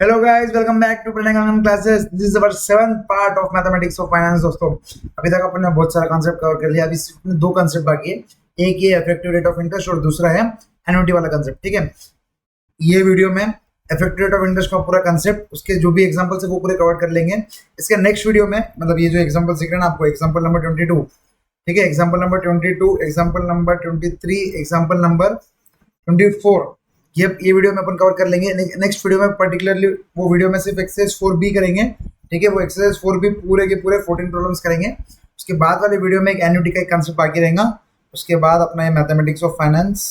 Hello guys, welcome back to Pranay Gangan classes. This is our 7th part of mathematics of finance. दोस्तों, अभी तक अपन ने बहुत सारा कांसेप्ट कवर कर लिया। अभी सिर्फ दो कांसेप्ट बाकी है। एक ये इफेक्टिव रेट ऑफ इंटरेस्ट और दूसरा है एन्युटी वाला कांसेप्ट। ठीक है, ये वीडियो में इफेक्टिव रेट ऑफ इंटरेस्ट का पूरा कांसेप्ट, उसके जो भी एग्जांपल्स है वो पूरे कवर कर लेंगे। इसके नेक्स्ट वीडियो में, मतलब ये जो एग्जांपल सीख रहे हैं ना आपको, एग्जांपल नंबर 22, ठीक है, example number 22, example number 23, example number 24, ये वीडियो में अपन कवर कर लेंगे। नेक्स्ट वीडियो में पर्टिकुलरली वो वीडियो में सिर्फ एक्सरसाइज 4B करेंगे। ठीक है, वो एक्सरसाइज 4B पूरे के पूरे 14 प्रॉब्लम्स करेंगे। उसके बाद वाले वीडियो में एक एन्युटी का एक कंसेप्ट बाकी रहेगा। उसके बाद अपना ये मैथमेटिक्स ऑफ फाइनेंस,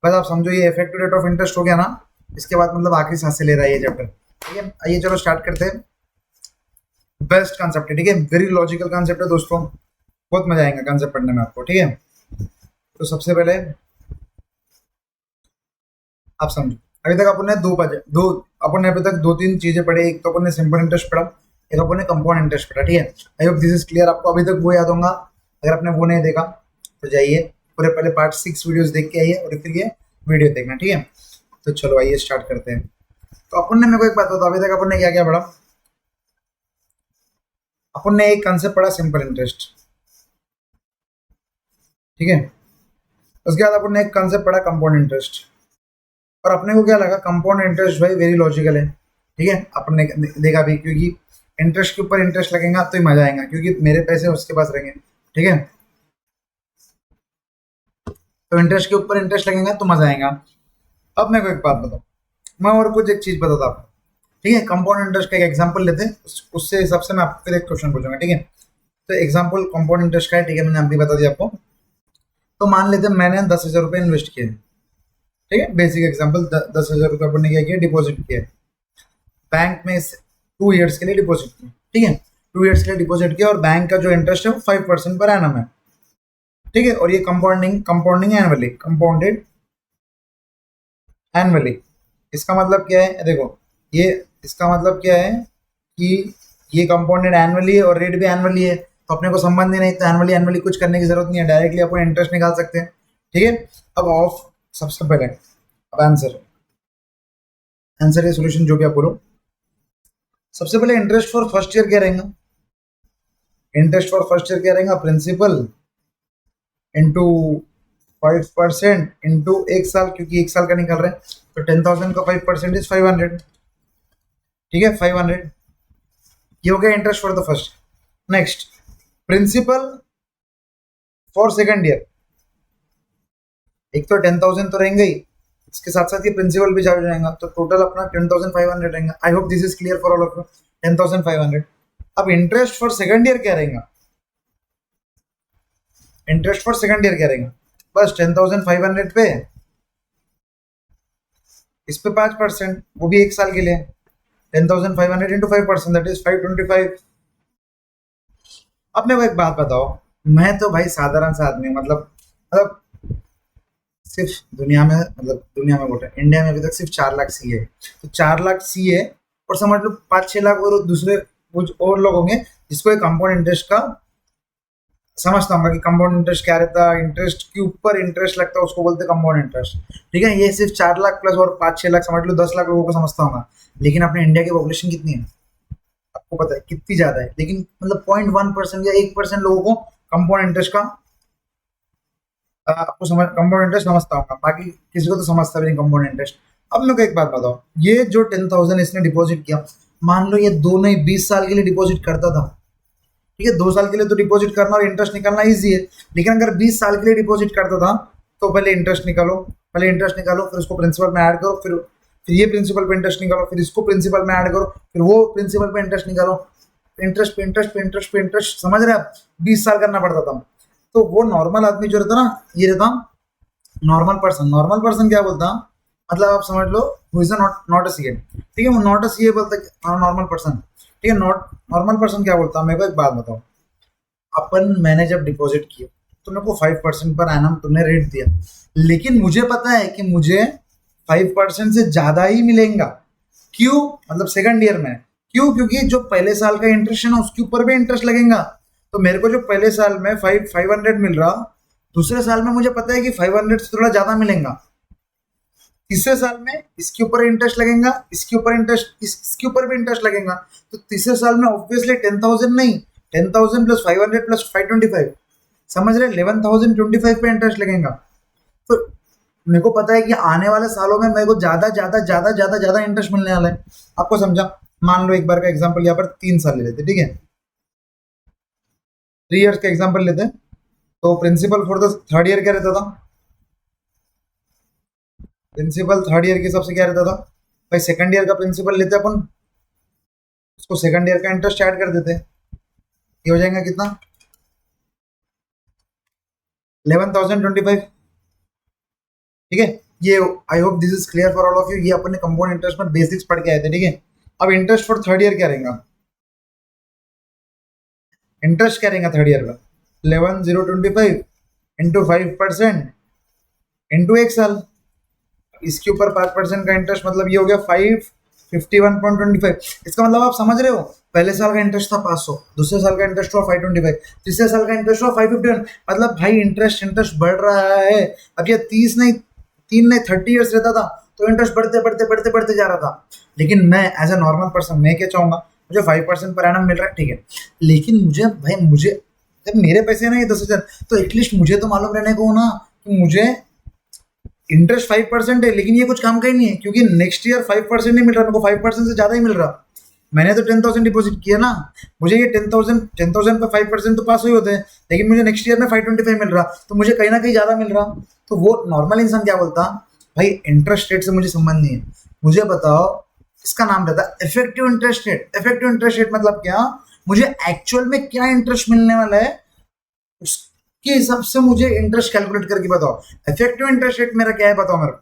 बस आप समझो ये इफेक्टिव रेट ऑफ इंटरेस्ट हो गया ना, इसके बाद मतलब आखिरी सांस से ले रहा है ये चैप्टर। ठीक है, आइए चलो स्टार्ट करते हैं। बेस्ट कॉन्सेप्ट है, ठीक है, वेरी लॉजिकल कॉन्सेप्ट है दोस्तों, बहुत मजा आएगा कॉन्सेप्ट पढ़ने में आपको। ठीक है, तो सबसे पहले आप समझो, अभी तक अपन ने अभी तक दो तीन चीजें पढ़ी। एक तो अपन ने सिंपल इंटरेस्ट पढ़ा, एक अपन ने कंपाउंड इंटरेस्ट पढ़ा। ठीक है, आई होप दिस इज क्लियर। आपको अभी तक वो याद होगा। अगर आपने वो नहीं देखा तो जाइए पूरे पहले पार्ट 6 वीडियोस देख के आइए और फिर ये वीडियो देखना। ठीक है, तो चलो आइए स्टार्ट करते हैं। तो अपन ने, मेरे को एक बात बताओ, अभी तक अपन ने क्या क्या पढ़ा? अपन ने एक कंसेप्ट पढ़ा सिंपल इंटरेस्ट, ठीक है। उसके बाद अपन ने एक कंसेप्ट पढ़ा कंपाउंड इंटरेस्ट, और अपने को क्या लगा, कंपाउंड इंटरेस्ट भाई वेरी लॉजिकल है। ठीक है, अपन ने देखा भी, क्योंकि इंटरेस्ट के ऊपर इंटरेस्ट लगेगा तो ही मजा आएगा, क्योंकि मेरे पैसे उसके पास रहेंगे। ठीक है, तो इंटरेस्ट के ऊपर इंटरेस्ट लगेगा तो मजा आएगा। अब मेरे को एक बात बताओ, मैं और कुछ एक चीज बताता आपको। ठीक है, कंपाउंड इंटरेस्ट का एक एग्जांपल लेते हैं, उससे हिसाब से मैं आपको फिर एक क्वेश्चन पूछूंगा। ठीक है, तो एग्जांपल कंपाउंड इंटरेस्ट का है। ठीक है, मैंने अभी बता दिया आपको। तो मान लेते हैं मैंने 10,000 रुपये इन्वेस्ट किए। ठीक है, बेसिक एग्जांपल, 10,000 रुपये अपन ने क्या किया, डिपॉजिट किया बैंक में 2 ईयर्स के लिए डिपॉजिट किया। ठीक है, 2 ईयर्स के लिए डिपॉजिट किया, और बैंक का जो इंटरेस्ट है वो 5% पर एनम है। ठीक है, और ये कंपाउंडिंग एनुअली, कंपाउंडेड एनुअली। इसका मतलब क्या है, देखो, ये इसका मतलब क्या है कि ये कंपाउंडेड एनुअली है और रेट भी एनुअली है, तो अपने को संबंध ही नहीं, तो एनुअली एनुअली कुछ करने की जरूरत नहीं है, डायरेक्टली अपन इंटरेस्ट निकाल सकते हैं। ठीक है, अब ऑफ सबसे पहले, अब आंसर आंसर या सॉल्यूशन जो भी आप बोलो। सबसे पहले इंटरेस्ट फॉर फर्स्ट ईयर क्या रहेगा? इंटरेस्ट फॉर फर्स्ट ईयर क्या रहेगा? प्रिंसिपल इंटू 5% इंटू एक साल, क्योंकि एक साल का निकल रहे हैं, तो 10,000 का 5% इज 500। ठीक है, 500 ये हो गया interest for the first. Next, principal for second year. एक तो 10,000 तो रहेंगे ही, इसके साथ साथ ये प्रिंसिपल भी चार्ज रहेगा, तो टोटल अपना 10,500 रहेगा। I hope this is clear for all of you, 10,500। अब इंटरेस्ट फॉर सेकंड ईयर क्या रहेगा? इंटरेस्ट फॉर सेकंड ईयर क्या रहेगा? बस 10,500 पे, इस पे 5%, वो भी एक साल के लिए। 10,500 इंटू 5%, दैट इज 525। अब मेरे को एक बात बताओ, मैं तो भाई साधारण सा आदमी, मतलब सिर्फ दुनिया में बोल रहे हैं, इंडिया में अभी तक सिर्फ 4 लाख सी है। तो 4 लाख सी है, और समझ लो 5-6 लाख और दूसरे कुछ और लोग होंगे जिसको एक कंपाउंड इंटरेस्ट का समझता हूँ कि कंपाउंड इंटरेस्ट क्या रहता है, इंटरेस्ट के ऊपर इंटरेस्ट लगता है, उसको बोलते हैं कंपाउंड इंटरेस्ट। ठीक है, ये सिर्फ 4 लाख प्लस और 5-6 लाख, समझ लो 10 लाख लोगों को समझता होगा। लेकिन अपने इंडिया की पॉपुलेशन कितनी है आपको पता है, कितनी ज्यादा है, लेकिन मतलब 0.1% या 1% लोगों को कंपाउंड इंटरेस्ट का आपको समझ, कंपाउंड इंटरेस्ट समझता होगा, बाकी किसी को तो समझता भी नहीं कंपाउंड इंटरेस्ट। अब मेरे को एक बात बताओ, ये जो 10,000 इसने डिपॉजिट किया, मान लो ये दोनों ही 20 साल के लिए डिपॉजिट करता था। ठीक है, 2 साल के लिए तो डिपॉजिट करना और इंटरेस्ट निकालना ईजी है, लेकिन अगर 20 साल के लिए डिपॉजिट करता था, तो पहले इंटरेस्ट निकालो, फिर उसको प्रिंसिपल में ऐड करो, फिर ये प्रिंसिपल पे इंटरेस्ट निकालो, फिर इसको प्रिंसिपल में ऐड करो, फिर वो प्रिंसिपल पे इंटरेस्ट निकालो, इंटरेस्ट पे इंटरेस्ट पे इंटरेस्ट पे इंटरेस्ट, समझ रहे हैं आप? 20 साल करना पड़ता था। तो वो नॉर्मल आदमी जो रहता ना, ये रहता नॉर्मल पर्सन। नॉर्मल पर्सन क्या बोलता, मतलब आप समझ लो, who is not a CA. ठीक है, वो नॉट अ सीए बोलता, नॉर्मल पर्सन। ठीक है, नॉर्मल पर्सन क्या बोलता, मेरे को एक बात बताओ, मैंने जब डिपॉजिट किया तो मेरे को 5% पर एनम तुमने रेट दिया, लेकिन मुझे पता है कि मुझे 5% से ज्यादा ही मिलेगा। क्यों? मतलब सेकंड ईयर में। क्यों? क्योंकि जो पहले साल का इंटरेस्ट है ना, उसके ऊपर भी इंटरेस्ट लगेगा। तो मेरे को जो पहले साल में 500 मिल रहा, दूसरे साल में मुझे पता है कि 500 से थोड़ा ज्यादा मिलेगा। तीसरे साल में इसके ऊपर इंटरेस्ट लगेगा, इसके ऊपर इंटरेस्ट, इसके ऊपर भी इंटरेस्ट लगेगा, तो तीसरे साल में ऑब्वियसली 10,000 नहीं, 10,000 प्लस 500 प्लस 525, समझ रहे, 11,025 पे इंटरेस्ट लगेगा। तो मेरे को पता है कि आने वाले सालों में मेरे को ज्यादा ज्यादा ज्यादा ज्यादा ज्यादा इंटरेस्ट मिलने वाला है। आपको समझा? मान लो एक बार का एग्जांपल यहाँ पर 3 साल ले लेते, ठीक है, 3 इयर्स का एग्जांपल लेते हैं। तो principal for the third year क्या रहता था? प्रिंसिपल थर्ड ईयर के हिसाब से क्या रहता था भाई? सेकंड ईयर का प्रिंसिपल लेते अपन, उसको सेकंड ईयर का इंटरेस्ट ऐड कर देते, ये हो जाएगा कितना? 11,025, ठीक है। ये आई hope this is clear for all of you. ये अपने कंपाउंड इंटरेस्ट में बेसिक्स पढ़ के आए थे, ठीक है। अब इंटरेस्ट फॉर थर्ड ईयर क्या रहेगा? इंटरेस्ट क्या रहेगा थर्ड ईयर का? 11,025 इंटू 5% इंटू एक साल, इसके ऊपर 5% का इंटरेस्ट, मतलब ये हो गया 551.25। इसका मतलब आप समझ रहे हो, पहले साल का इंटरेस्ट था 500, दूसरे साल का इंटरेस्ट हुआ 525, तीसरे साल का इंटरेस्ट हुआ 551। मतलब भाई इंटरेस्ट इंटरेस्ट बढ़ रहा है। अब ये 30 नहीं, 3 नहीं 30 ईयर्स रहता था तो इंटरेस्ट बढ़ते बढ़ते बढ़ते बढ़ते जा रहा था। लेकिन मैं एज ए नॉर्मल पर्सन मैं क्या चाहूंगा, मुझे 5% पर एनम मिल रहा है, ठीक है, लेकिन मुझे भाई मुझे जब मेरे पैसे ना ये 10,000, तो एटलीस्ट मुझे तो मालूम रहने को ना कि मुझे इंटरेस्ट 5% है, लेकिन ये कुछ काम का ही नहीं है, क्योंकि नेक्स्ट ईयर 5% नहीं मिल रहा, मेरे को 5% से ज्यादा ही मिल रहा। मैंने तो 10,000 डिपॉजिट किया ना, मुझे ये 10,000 पे 5% तो पास ही होते हैं, लेकिन मुझे नेक्स्ट ईयर में 525 मिल रहा, तो मुझे कहीं ना कहीं ज्यादा मिल रहा। तो वो नॉर्मल इंसान क्या बोलता, भाई इंटरेस्ट रेट से मुझे संबंध नहीं है, मुझे बताओ, इसका नाम रहता है effective interest rate. Effective interest rate मतलब क्या, मुझे एक्चुअल में क्या इंटरेस्ट मिलने वाला है उसके हिसाब से मुझे इंटरेस्ट कैलकुलेट करके बताओ। इफेक्टिव इंटरेस्ट रेट मेरा क्या है बताओ मेरे को,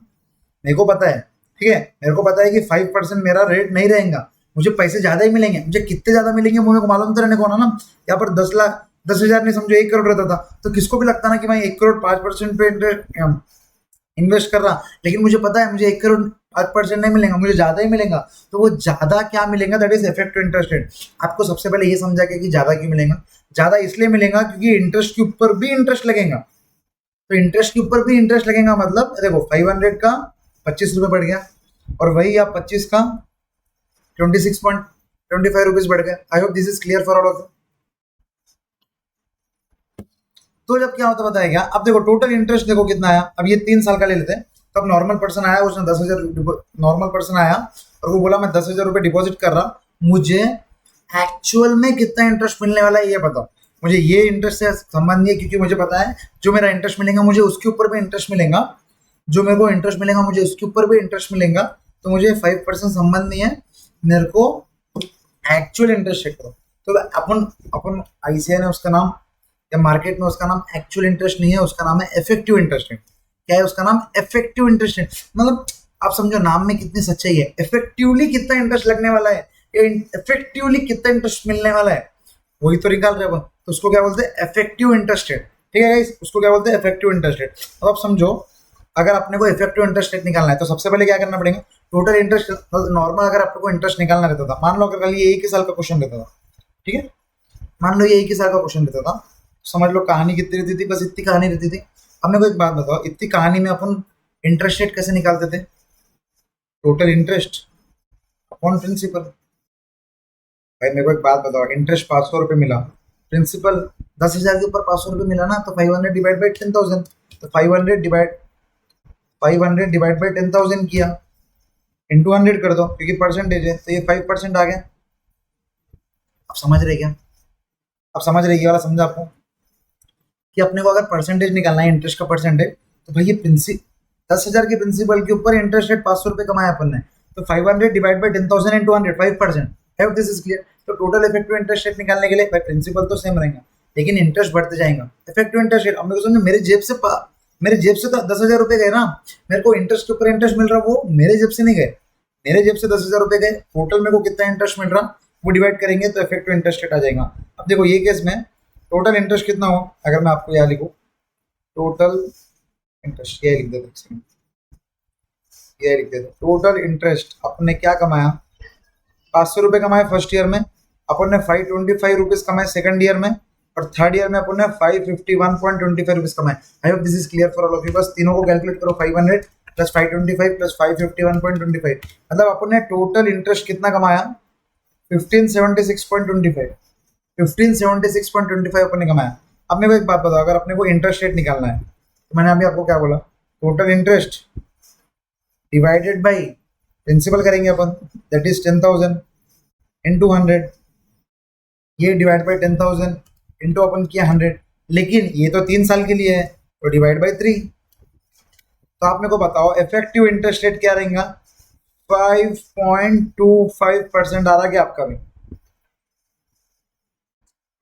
मेरे को पता है, ठीक है, मेरे को पता है कि 5% मेरा रेट नहीं रहेगा, मुझे पैसे ज्यादा ही मिलेंगे। मुझे कितने ज्यादा मिलेंगे वो मेरे को मालूम तो रहने को ना। यहाँ पर 10 लाख 10,000 नहीं, समझो 1 करोड़ रहता था, तो किसको भी लगता ना कि मैं 1 करोड़ 5% पे इन्वेस्ट कर रहा, लेकिन मुझे पता है मुझे 1 करोड़ 5% नहीं मिलेगा, मुझे ज्यादा ही मिलेगा। तो वो ज्यादा क्या मिलेगा, that is effective interest rate. आपको सबसे पहले ये समझा कि ज्यादा क्यों मिलेगा। ज्यादा इसलिए मिलेगा क्योंकि इंटरेस्ट के ऊपर भी इंटरेस्ट लगेगा। तो इंटरेस्ट के ऊपर भी इंटरेस्ट लगेगा, मतलब देखो 500 का 25 रुपये बढ़ गया, और वही आप 25 का 26.25 रुपीज बढ़ गया। आई hope this is clear for all of you. तो जब क्या होता बताया गया, अब देखो टोटल इंटरेस्ट देखो कितना आया। अब ये 3 साल का ले लेते हैं। तो अब नॉर्मल पर्सन आया, उसने 10,000, नॉर्मल पर्सन आया और वो बोला मैं 10,000 रुपये डिपॉजिट कर रहा, मुझे एक्चुअल में कितना इंटरेस्ट मिलने वाला है ये बताओ। मुझे ये इंटरेस्ट से संबंध नहीं है, क्योंकि मुझे पता है जो मेरा इंटरेस्ट मिलेगा मुझे उसके ऊपर भी इंटरेस्ट मिलेगा, जो मेरे को इंटरेस्ट मिलेगा मुझे उसके ऊपर भी इंटरेस्ट मिलेगा। तो मुझे 5% संबंध नहीं है, मेरे को एक्चुअल इंटरेस्ट चेक करो। तो अपन अपन आईसीआई ने उसका नाम, या मार्केट में उसका नाम एक्चुअल इंटरेस्ट नहीं है, उसका नाम है इफेक्टिव इंटरेस्ट रेट। क्या है उसका नाम? Effective interest rate. मतलब आप समझो नाम में कितनी सच्चाई है। इफेक्टिवली कितना इंटरेस्ट लगने वाला है, इफेक्टिवली कितना इंटरेस्ट मिलने वाला है, वही तो निकाल रहे हैं। तो उसको क्या बोलते हैं? इफेक्टिव इंटरेस्ट रेट, ठीक है गाइस, उसको क्या बोलते हैं? Effective interest rate. अब आप समझो, अगर अपने को इफेक्टिव इंटरेस्ट रेट निकालना है तो सबसे पहले क्या करना पड़ेगा? टोटल इंटरेस्ट, नॉर्मल अगर आपको इंटरेस्ट निकालना रहता था, मान लो अगर कल ये 1 ही साल का क्वेश्चन रहता था, ठीक है, मान लो ये 1 ही साल का क्वेश्चन रहता था, समझ लो कहानी कितनी रहती थी, बस इतनी कहानी रहती थी। अब मेरे को एक बात बताओ, इतनी कहानी में अपन इंटरेस्ट रेट कैसे निकालते थे? Total interest upon principal. भाई मेरे को एक बात बताओ, इंटरेस्ट 500 रुपये मिला, प्रिंसिपल 10,000 के ऊपर 500 रुपये मिला ना, तो 500 डिवाइड बाई 10,000, तो 500 डिवाइड बाई 10,000 किया, इंटू 100 कर दो, क्योंकि परसेंटेज है, तो ये 5% आ गया। आप समझ रहे क्या? आप समझ रहे ये वाला समझा आपको, कि अपने को अगर परसेंटेज निकालना है, इंटरेस्ट का परसेंटेज, तो भाई ये 10,000 के प्रिंसिपल के ऊपर इंटरेस्ट रेट 500 रुपये कमाया अपन ने, तो 500 divide by 10,000 into 100, 5%। Have this is clear. तो टोटल इफेक्टिव इंटरेस्ट रेट निकालने के लिए भाई प्रिंसिपल तो सेम रहेगा, लेकिन इंटरेस्ट बढ़ते जाएगा। इफेक्टिव इंटरेस्ट रेट, अब मेरे को समझो, मेरे जेब से तो 10,000 रुपये गए ना, मेरे को इंटरेस्ट के ऊपर इंटरेस्ट मिल रहा, वो मेरे जेब से नहीं गए, मेरे जेब से 10,000 रुपये गए, टोटल मेरे को कितना इंटरेस्ट मिल रहा वो डिवाइड करेंगे तो इफेक्टिव इंटरेस्ट रेट आ जाएगा। अब देखो ये केस में टोटल इंटरेस्ट कितना हो, अगर मैं आपको यहाँ लिखूँ टोटल इंटरेस्ट, ये लिख देता, ये लिख देता, टोटल इंटरेस्ट अपने क्या कमाया? 500 रुपये कमाए फर्स्ट ईयर में, अपन ने 525 रुपीज कमाए सेकंड ईयर में, और थर्ड ईयर में अपन ने 551.25 रुपीज कमाए। आई hope this is clear for all of you. बस तीनों को कैलकुलेट करो, 500 प्लस 525 प्लस 551.25, मतलब अपन ने टोटल इंटरेस्ट कितना कमाया? 1576.25, 1576.25 अपन ने कमाया। अब मेरे को एक बात बताओ, अगर अपने को इंटरेस्ट रेट निकालना है तो मैंने अभी आपको क्या बोला, total interest divided by principal करेंगे अपन, दैट इज 10,000 इंटू 100, ये डिवाइड बाई 10,000 इंटू अपन किया 100, लेकिन ये तो 3 साल के लिए है तो डिवाइड बाई 3। तो आप मेरे को बताओ इफेक्टिव इंटरेस्ट रेट क्या रहेगा? 5.25% आ रहा क्या आपका भी?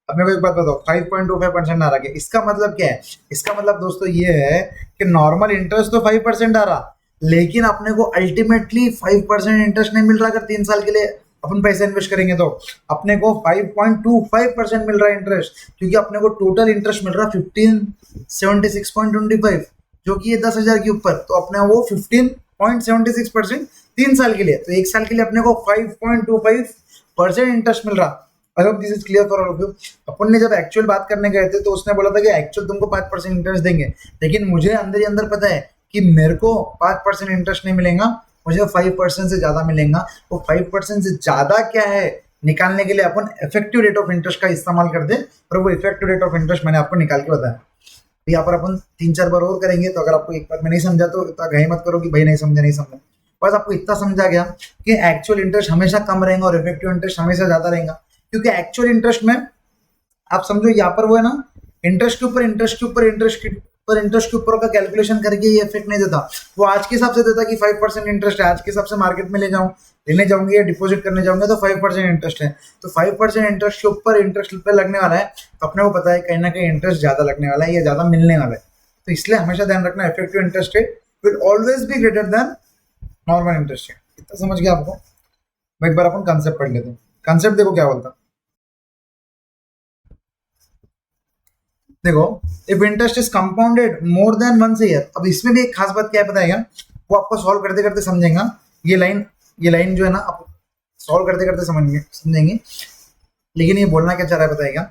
अब मेरे को एक बात बताओ, 5.25% आ रहा है, इसका मतलब क्या है? इसका मतलब दोस्तों ये है कि नॉर्मल इंटरेस्ट तो 5% आ रहा, लेकिन अपने को अल्टीमेटली 5% इंटरेस्ट नहीं मिल रहा। अगर 3 साल के लिए अपन पैसे इन्वेस्ट करेंगे तो अपने को 5.25% मिल रहा है इंटरेस्ट, क्योंकि अपने को टोटल इंटरेस्ट मिल रहा है 1576.25, जो कि ये 10,000 के ऊपर, तो अपने वो 15.76% 3 साल के लिए, तो 1 साल के लिए अपने को 5.25% इंटरेस्ट मिल रहा। I hope this is clear for all of you. अपन ने जब एक्चुअल बात करने गए थे तो उसने बोला था कि एक्चुअल तुमको 5% इंटरेस्ट देंगे, लेकिन मुझे अंदर ही अंदर पता है कि मेरे को 5% इंटरेस्ट नहीं मिलेगा, मुझे 5% से ज्यादा मिलेगा। वो 5% से ज्यादा क्या है निकालने के लिए अपन इफेक्टिव रेट ऑफ इंटरेस्ट का इस्तेमाल कर दे, और वो इफेक्टिव रेट ऑफ इंटरेस्ट मैंने आपको निकाल के बताया। तो यहाँ पर अपन 3-4 बार और करेंगे, तो अगर आपको एक बार में नहीं समझा तो इतना घाई मत करो कि भाई नहीं समझा नहीं समझा, बस आपको इतना समझा गया कि एक्चुअल इंटरेस्ट हमेशा कम रहेगा और इफेक्टिव इंटरेस्ट हमेशा ज्यादा रहेगा। क्योंकि एक्चुअल इंटरेस्ट में आप समझो यहाँ पर वो है ना, इंटरेस्ट के ऊपर इंटरेस्ट के ऊपर इंटरेस्ट के ऊपर इंटरेस्ट के ऊपर का कैलकुलेशन करके ये इफेक्ट नहीं देता, वो आज के हिसाब से देता कि 5% इंटरेस्ट है, आज के हिसाब से मार्केट में लेने जाऊंगे या डिपॉजिट करने जाऊंगे तो 5% इंटरेस्ट है, तो 5% इंटरेस्ट के ऊपर इंटरेस्ट पे लगने वाला है, तो अपने को पता है कहीं ना कहीं इंटरेस्ट ज्यादा लगने वाला है या ज्यादा मिलने वाला है। तो इसलिए हमेशा ध्यान रखना, effective interest rate will always be greater than normal interest rate. इतना समझ गया आपको? मैं एक बार अपन कंसेप्ट पढ़ लेते हैं। कंसेप्ट देखो क्या बोलता, देखो, if interest is compounded more than once year, अब इसमें भी एक खास बात क्या है बताएगा, वो आपको सॉल्व करते करते समझेगा। ये लाइन जो है ना, आप सॉल्व करते करते समझेंगे, लेकिन ये बोलना क्या चाह रहा है बताएगा,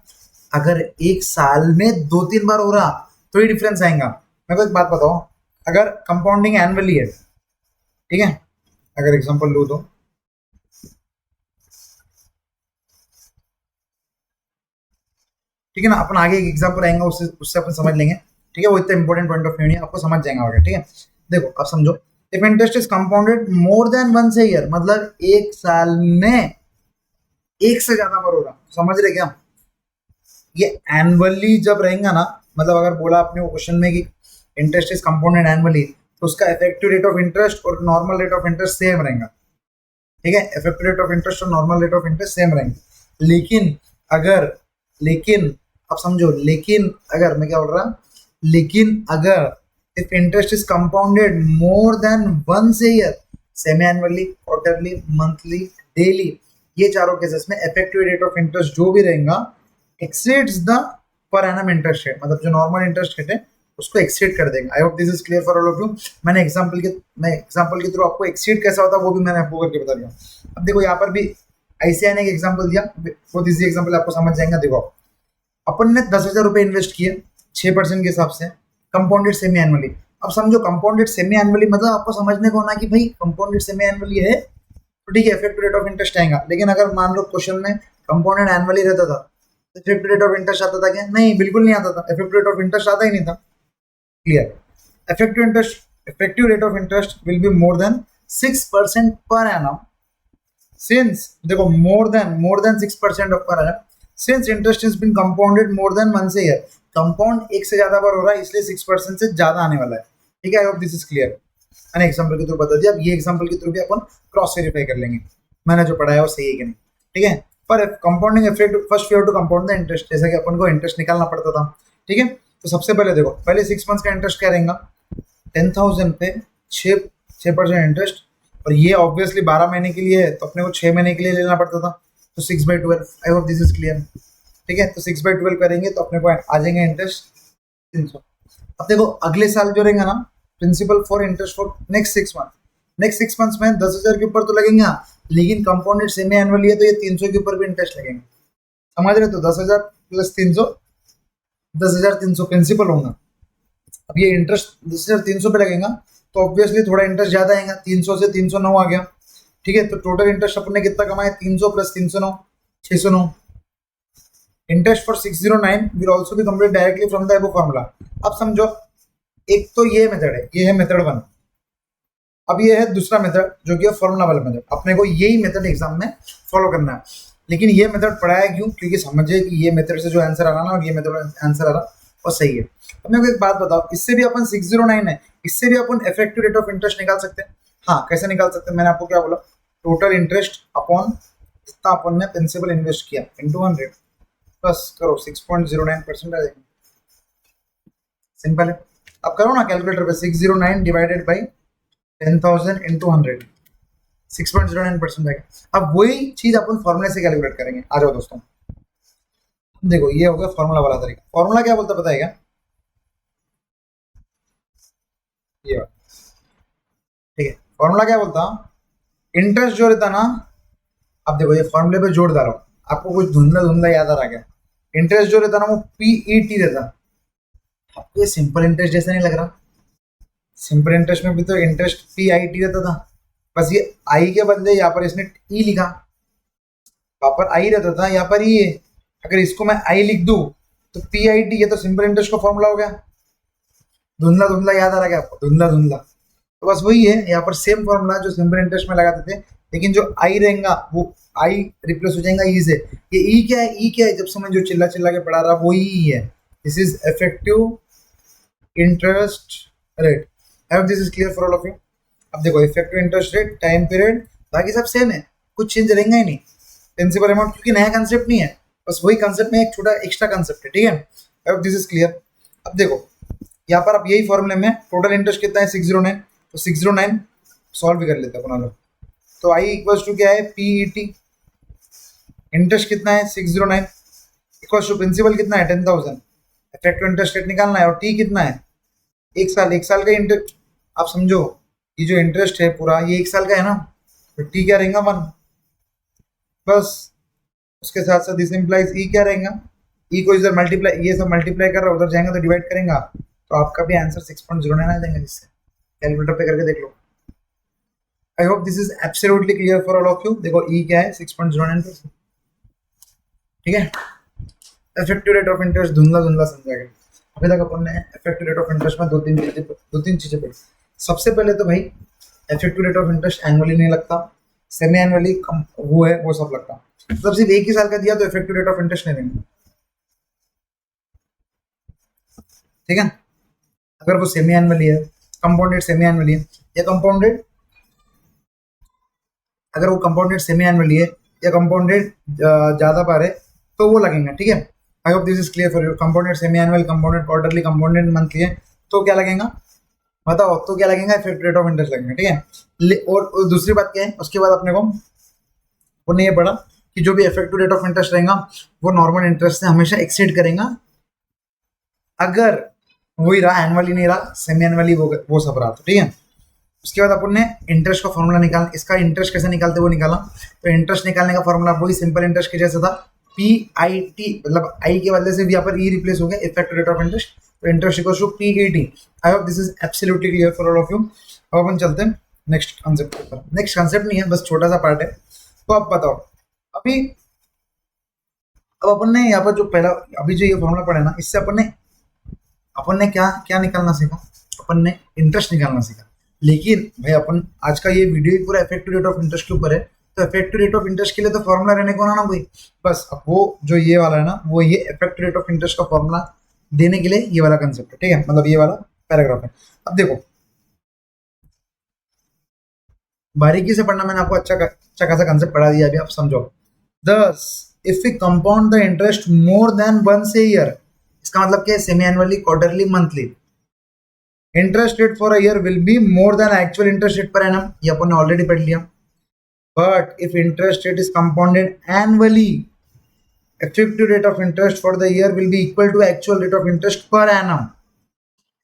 अगर 1 साल में 2-3 बार हो रहा तो ये डिफरेंस आएगा। मैं को एक बात बताओ, अगर कंपाउंडिंग एनुअली है, ठीक है, अगर एग्जांपल लूँ तो ठीक है ना, अपन आगे एक एग्जांपल आएंगे, उससे उससे अपन समझ लेंगे, ठीक है, वो इतना इंपॉर्टेंट पॉइंट ऑफ व्यू नहीं है, आपको समझ जाएगा वगैरह, ठीक है। देखो अब समझो, if interest is compounded more than once a year, मतलब 1 साल में एक से ज्यादा बार हो रहा, समझ रहे क्या? ये एनुअली जब रहेगा ना, मतलब अगर बोला आपने वो क्वेश्चन में कि इंटरेस्ट इज कंपाउंडेड एनुअली, तो उसका इफेक्टिव रेट ऑफ इंटरेस्ट और normal rate of interest same रहेगा, ठीक है, इफेक्टिव रेट ऑफ इंटरेस्ट और normal rate of interest same रहेंगे। लेकिन अगर लेकिन अब समझो, लेकिन अगर मैं क्या बोल रहा, लेकिन अगर if interest is compounded more than once a year, semi annually, quarterly, monthly, daily, ये चारों केसेस में इफेक्टिव रेट ऑफ इंटरेस्ट जो भी रहेगा exceeds the per annum interest rate, मतलब जो नॉर्मल इंटरेस्ट रेट है उसको एक्सीड कर देगा। आई hope this is clear for all of you. मैं एग्जांपल के थ्रू आपको एक्सीड कैसा होता है वो भी मैंने आपको करके बता दिया। अब देखो यहाँ पर भी ऐसे आने एक एग्जांपल दिया, बहुत इजी एग्जांपल आपको समझ जाएगा। देखो अपन ने 10,000 रुपए इन्वेस्ट किए 6% के हिसाब से, कंपाउंडेड सेमी एनुअली। अब समझो कंपाउंडेड सेमी एनुअली मतलब आपको समझने को होना कि भाई कंपाउंडेड सेमी एनुअली है तो ठीक है, इफेक्टिव रेट ऑफ इंटरेस्ट आएगा। लेकिन अगर मान लो क्वेश्चन में कंपाउंडेड एनुअली रहता था, इफेक्टिव रेट ऑफ इंटरेस्ट आता था क्या? नहीं, बिल्कुल नहीं आता था, इफेक्टिव रेट ऑफ इंटरेस्ट आता ही नहीं था। Clear? Effective rate of interest will be more than 6% per annum, since देखो more than 6% of per annum, since interest is been compounded more than once a year, compound एक से ज्यादा बार हो रहा है इसलिए 6% से ज्यादा आने वाला है। ठीक है, आई होप दिस इज क्लियर। मैंने एग्जांपल के थ्रू बता दिया, अब ये एग्जांपल के थ्रू भी अपन क्रॉस वेरीफाई कर लेंगे मैंने जो पढ़ाया वो सही है कि नहीं। ठीक है, पर compounding effect, first we have to compound the interest, जैसा कि अपन को इंटरेस्ट निकालना पड़ता था। ठीक है, तो सबसे पहले देखो, पहले 6 मंथ्स का इंटरेस्ट क्या रहेगा, 10,000 पे 6% इंटरेस्ट, और ये ऑब्वियसली 12 महीने के लिए है तो अपने को 6 महीने के लिए लेना पड़ता था, तो 6/12। आई होप दिस इज क्लियर। ठीक है, तो 6/12 करेंगे तो अपने को आ जाएंगे इंटरेस्ट 300। अब देखो अगले साल जो रहेगा ना, principal for interest for next 6 month, next 6 months में 10,000 के ऊपर तो लगेंगे, लेकिन कंपाउंडेड सेमी एनुअली है तो ये 300 के ऊपर भी इंटरेस्ट लगेंगे। समझ रहे? तो 10,000 प्लस 300, 10,300 प्रिंसिपल होगा। अब ये इंटरेस्ट 10,300 पे लगेगा तो ऑब्वियसली थोड़ा इंटरेस्ट ज्यादा आएगा, 300 से 309 आ गया। ठीक है, तो टोटल इंटरेस्ट अपन ने कितना कमाया, 300 plus 309, 609। Interest for 609 will also be complete directly from the above formula. अब समझो, एक तो ये मेथड है, ये है मेथड 1। अब ये है दूसरा मेथड जो कि है फॉर्मूला वाला मेथड। अपने को यही मेथड एग्जाम में फॉलो करना है, लेकिन ये मेथड पढ़ाया क्यों, क्योंकि समझे कि ये मेथड से जो आंसर आ रहा ना और ये मेथड आंसर आ रहा और सही है। अब मेरे को एक बात बताओ, इससे भी अपन 609 है, इससे भी अपन इफेक्टिव रेट ऑफ इंटरेस्ट निकाल सकते हैं। हाँ, कैसे निकाल सकते हैं, मैंने आपको क्या बोला, टोटल इंटरेस्ट अपॉन जितना अपन ने प्रिंसिपल इन्वेस्ट किया इंटू 100 प्लस करो 6.09% आ जाएगा। सिंपल है। अब करो ना कैलकुलेटर पे, 609 डिवाइडेड बाई 10,000 इंटू 100, 6.09% आएगा। अब वही चीज अपन फॉर्मूले से कैलकुलेट करेंगे। आ जाओ दोस्तों, देखो ये हो गया फॉर्मूला वाला तरीका। फॉर्मूला क्या बोलता पता है क्या, ये ठीक है। फॉर्मूला क्या बोलता, इंटरेस्ट जो रहता ना, अब देखो ये फॉर्मूले पे जोड़ डालो, आपको कुछ धुंधला धुंधला याद आ रहा क्या, इंटरेस्ट जो रहता ना वो पीईटी रहता। आपको ये सिंपल इंटरेस्ट जैसा नहीं लग रहा, सिंपल इंटरेस्ट में भी तो इंटरेस्ट पीआईटी रहता था, बस ये आई के बदले यहाँ पर इसने ई लिखा, वहां पर आई रहता था, यहाँ पर ई है। अगर इसको मैं आई लिख दूं तो पीआईटी, ये तो सिंपल इंटरेस्ट का फॉर्मूला हो गया। धुंधला धुंधला याद आ रहा क्या आपको, धुंधला धुंधला, तो बस वही है यहाँ पर सेम फॉर्मूला जो सिंपल इंटरेस्ट में लगाते थे, लेकिन जो आई रहेगा वो आई रिप्लेस हो जाएगा ई से। ये ई क्या है, ई क्या है, जब से मैं जो चिल्ला चिल्ला के पढ़ा रहा वो ई है। This is effective interest rate. I hope this is clear for all of you. अब देखो effective interest rate, time period, बाकी सब सेम है, कुछ चेंज रहेगा ही नहीं। प्रिंसिपल अमाउंट क्योंकि नया कंसेप्ट नहीं है, बस वही कंसेप्ट में एक छोटा एक्स्ट्रा कंसेप्ट है। ठीक है, आई होप दिस इज क्लियर। अब देखो यहाँ पर अब यही फॉर्मूले में टोटल इंटरेस्ट कितना है 609, तो 609 सॉल्व भी कर लेते हैं अपना लोग। तो आई इक्वल्स टू क्या है, पीईटी, इंटरेस्ट कितना है 609 इक्वल्स टू प्रिंसिपल कितना है 10,000, इफेक्टिव इंटरेस्ट रेट निकालना है, और टी कितना है 1 साल, 1 साल का इंटरेस्ट। आप समझो ये जो इंटरेस्ट है पूरा ये 1 साल का है ना, तो टी क्या रहेगा 1, बस उसके साथ साथ दिस इंप्लाइज ई क्या रहेगा, ई को इधर मल्टीप्लाई, ये सब मल्टीप्लाई कर रहा है, उधर जाएंगे तो डिवाइड करेंगे, तो आपका भी आंसर 6.09 आ जाएंगे, जिससे कैलकुलेटर पे करके देख लो। I hope this is absolutely clear for all of you. देखो ई क्या है 6.09%। ठीक है, इफेक्टिव रेट ऑफ इंटरेस्ट धुंधला धुंधला समझा गया। अभी तक अपन ने इफेक्टिव रेट ऑफ इंटरेस्ट में दो तीन चीजें पढ़ी। सबसे पहले तो भाई effective rate of interest annually नहीं लगता, सेमी एनुअली वो है, वो सब लगता। मतलब सिर्फ एक ही साल का दिया तो इफेक्टिव रेट ऑफ इंटरेस्ट नहीं देंगे। ठीक है, अगर वो सेमी एनुअली है, कंपाउंडेड सेमी एनुअली है या कंपाउंडेड, अगर वो कंपाउंडेड सेमी एनुअली है या कंपाउंडेड ज्यादा बार है तो वो लगेंगे। ठीक है, आई hope this is clear for you. Compounded semi annual, compounded quarterly, compounded monthly है तो क्या लगेगा बताओ, तो क्या लगेगा, इफेक्टिव रेट ऑफ इंटरेस्ट लगेगा। ठीक है, और दूसरी बात क्या है, उसके बाद अपने को उन्हें ये पढ़ा कि जो भी इफेक्टिव रेट ऑफ इंटरेस्ट रहेगा वो नॉर्मल इंटरेस्ट से हमेशा एक्सीड करेगा, अगर वही रहा एनुअली नहीं रहा, सेमी एनुअली वो सब रहा। तो ठीक है, उसके बाद अपन ने इंटरेस्ट का फॉर्मूला निकाला। इसका इंटरेस्ट कैसे निकालते वो निकाला। तो इंटरेस्ट निकालने का फॉर्मूला वही सिंपल इंटरेस्ट के जैसा था, पी आई टी, मतलब आई के बदले से भी यहाँ पर ई रिप्लेस हो गया, इफेक्टिव रेट ऑफ इंटरेस्ट। तो interest equals to P E T. I hope this is absolutely clear for all of you. अब अपन चलते हैं नेक्स्ट कॉन्सेप्ट के ऊपर। नेक्स्ट कॉन्सेप्ट नहीं है, बस छोटा सा पार्ट है। तो आप बताओ अभी, अब अपन ने यहाँ पर जो पहला अभी जो ये फॉर्मूला पढ़ा है ना, इससे अपन ने क्या क्या निकालना सीखा, अपन ने इंटरेस्ट निकालना सीखा। लेकिन भाई अपन आज का ये वीडियो ही पूरा इफेक्टिव रेट ऑफ इंटरेस्ट के ऊपर है, तो इफेक्टिव रेट ऑफ इंटरेस्ट के लिए तो फॉर्मूला रहने को ना कोई, बस अब वो जो ये वाला है ना, वो ये इफेक्टिव रेट ऑफ इंटरेस्ट का फॉर्मूला देने के लिए ये वाला कंसेप्ट है। ठीक है, मतलब ये वाला पैराग्राफ है। अब देखो बारीकी से पढ़ना, मैंने आपको अच्छा खासा कंसेप्ट पढ़ा दिया, अभी आप समझो। Thus if we compound the interest more than once a year, इसका मतलब क्या है, semi annually, quarterly, monthly, interest rate for a year will be more than actual interest rate per annum, ये अपन ने ऑलरेडी पढ़ लिया। But if interest rate is compounded annually, effective rate of interest for the year will be equal to actual rate of interest per annum।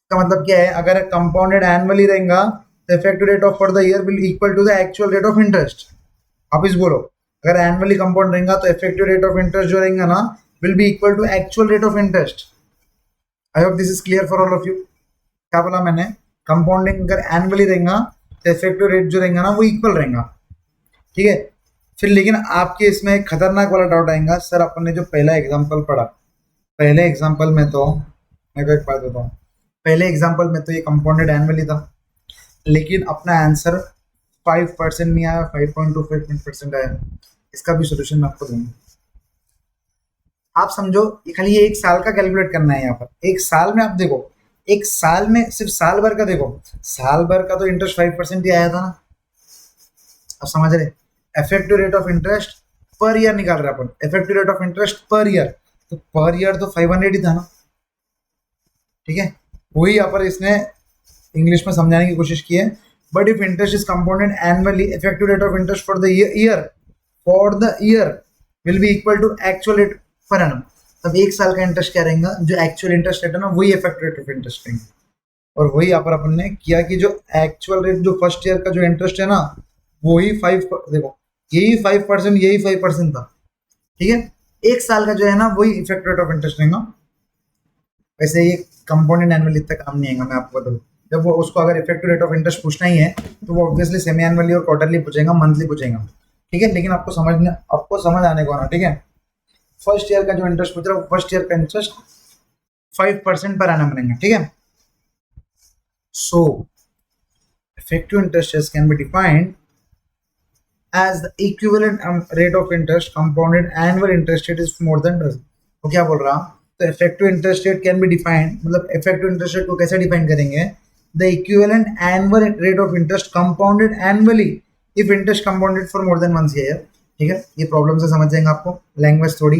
इसका मतलब क्या है, अगर कंपाउंडेड एनुअली रहेगा तो effective rate of for the year will equal to the actual rate of interest. आप इस बोलो, अगर एनुअली कंपाउंड रहेगा तो इफेक्टिव रेट ऑफ इंटरेस्ट जो रहेगा ना will be equal to actual rate of interest. I hope this is clear for all of you. क्या बोला मैंने, कंपाउंडिंग अगर एनुअली रहेगा तो इफेक्टिव रेट जो रहेगा ना वो इक्वल रहेगा, ठीक है। फिर लेकिन आपके इसमें एक खतरनाक वाला डाउट आएगा, सर अपन ने जो पहला एग्जांपल पढ़ा, पहले एग्जांपल में तो मैं को एक बात बताऊँ, पहले एग्जांपल में तो ये कंपाउंडेड एनुअली था, लेकिन अपना आंसर 5% नहीं आया, 5.25% आया। इसका भी सोल्यूशन मैं आपको दूंगा। आप समझो ये खाली ये एक साल का कैलकुलेट करना है यहाँ पर। एक साल में आप देखो, एक साल में सिर्फ साल भर का देखो, साल भर का तो इंटरेस्ट 5% ही आया था ना। आप समझ रहे, effective rate of interest per year निकाल रहे अपन, effective rate of interest per year, तो पर ईयर तो 500 ही था ना, ठीक है। वही यहाँ पर इसने इंग्लिश में समझाने की कोशिश की है। But if interest is compounded annually, effective rate of interest for the year will be equal to actual rate per annum. तब एक साल का इंटरेस्ट क्या रहेगा, जो एक्चुअल इंटरेस्ट रेट है ना वही इफेक्टिव रेट ऑफ इंटरेस्ट रहेंगे। और वही यहाँ पर अपन ने किया कि जो एक्चुअल रेट जो फर्स्ट ईयर का जो इंटरेस्ट है ना वही 5, देखो यही 5%, यही 5% था, ठीक है। एक साल का जो है ना वही इफेक्टिव रेट ऑफ इंटरेस्ट रहेगा। वैसे ये कंपाउंडेड एनुअल इतना काम नहीं आएगा, मैं आपको बताऊँ। जब वो उसको अगर इफेक्टिव रेट ऑफ इंटरेस्ट पूछना ही है तो वो ऑब्वियसली सेमी एनुअली और क्वार्टरली पूछेगा, मंथली पूछेगा, ठीक है। लेकिन आपको समझ आने को ना, ठीक है। फर्स्ट ईयर का जो इंटरेस्ट पूछ रहा है वो फर्स्ट ईयर का इंटरेस्ट 5% पर एनम रहेगा, ठीक है। सो effective interest rates can be defined as the equivalent rate of interest compounded annual interest rate is more than 10%। वो क्या बोल रहा, तो effective interest rate can be defined, मतलब इफेक्टिव इंटरेस्ट रेट को कैसे डिफाइन करेंगे, the equivalent annual rate of interest compounded annually if interest compounded for more than 1 year, ठीक है। ये प्रॉब्लम से समझ जाएंगे, आपको लैंग्वेज थोड़ी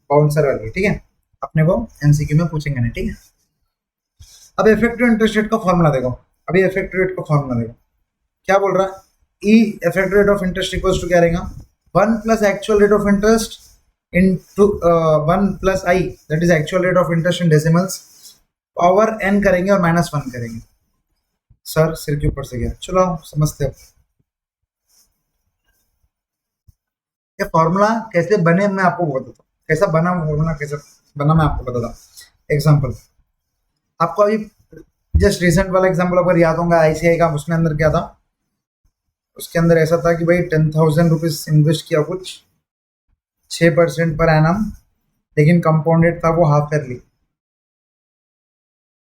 बाउंसर वाली, ठीक है। अपने को एमसीक्यू में पूछेंगे नहीं, ठीक है। अब इफेक्टिव इंटरेस्ट रेट का फॉर्मूला देखो, अभी इफेक्टिव रेट का फॉर्मूला देखो क्या बोल रहा है। ई effective rate of interest equals to क्या रहेगा, 1 plus actual rate of interest into 1 plus I, that is actual rate of interest in decimals, power n करेंगे और -1 करेंगे। सर सिर के ऊपर से गया, चलो समझते हो ये फॉर्मूला कैसे बने, मैं आपको बताता हूँ कैसा बना फॉर्मूला, कैसे बना मैं आपको बताता हूँ। एग्जाम्पल आपको अभी जस्ट रिसेंट वाला एग्जाम्पल अगर याद होगा आईसीआई का, उसमें अंदर क्या था, उसके अंदर ऐसा था कि भाई 10,000 रुपीज इन्वेस्ट किया कुछ 6% पर एनम, लेकिन कंपाउंडेड था वो हाफ ईयरली,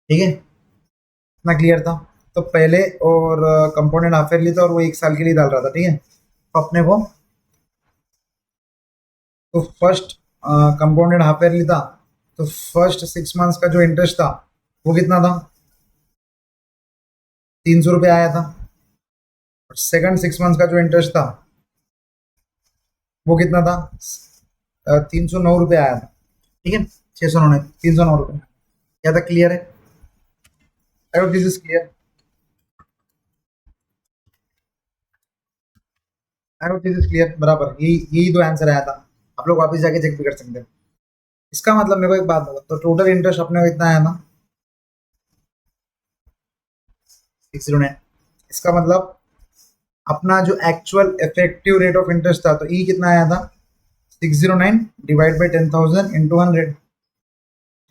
ठीक है। इतना क्लियर था। तो पहले और कंपाउंडेड हाफ ईयरली था और वो एक साल के लिए डाल रहा था, ठीक है। तो अपने को तो फर्स्ट कंपाउंडेड हाफ ईयरली था, तो फर्स्ट 6 मंथ्स का जो इंटरेस्ट था वो कितना था, 300 रुपये आया था। और सेकंड 6 मंथ्स का जो इंटरेस्ट था वो कितना था, 309 रुपये आया था, ठीक है। 609 309 रुपये, क्या था, क्लियर है। आई hope this is clear, I hope this is clear. बराबर यही दो आंसर आया था, आप लोग वापस जाके चेक भी कर सकते हैं। इसका मतलब मेरे को एक बात बता, तो टोटल इंटरेस्ट अपने को इतना आया था 609। इसका मतलब अपना जो actual effective rate of interest था, तो ई कितना आया था 609 डिवाइड बाई 10,000 इंटू 100,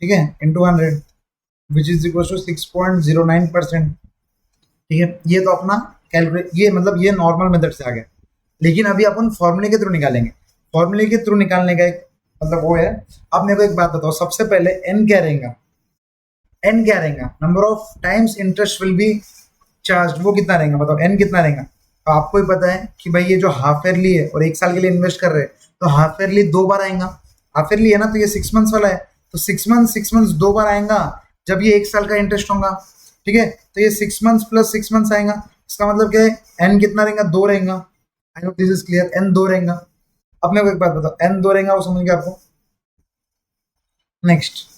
ठीक है, into 100 which is equal to 6.09%, ठीक है। ये तो अपना कैलकुलेट, ये मतलब ये नॉर्मल मेथड से आ गया। लेकिन अभी अपन फॉर्मूले के थ्रू निकालेंगे। फॉर्मूले के थ्रू निकालने का एक मतलब वो है। अब मेरे को एक बात बताओ, सबसे पहले एन क्या रहेगा, एन क्या रहेगा, number of times interest will B charge, वो कितना रहेगा बताओ, एन कितना रहेगा। तो आपको ही पता है कि भाई ये जो हाफ ईयरली है और एक साल के लिए इन्वेस्ट कर रहे हैं, तो हाफ ईयरली 2 बार आएगा। हाफ ईयरली है ना, तो ये 6 मंथ्स वाला है, तो 6 मंथ्स 2 बार आएगा जब ये एक साल का इंटरेस्ट होगा, ठीक है। तो ये 6 मंथ्स प्लस 6 मंथ्स आएगा, इसका मतलब क्या है, एन कितना रहेगा, 2 रहेगा। I hope this is clear, n 2 रहेगा। अब मेरे को एक बात बताओ, एन 2 रहेगा वो समझ गया आपको। नेक्स्ट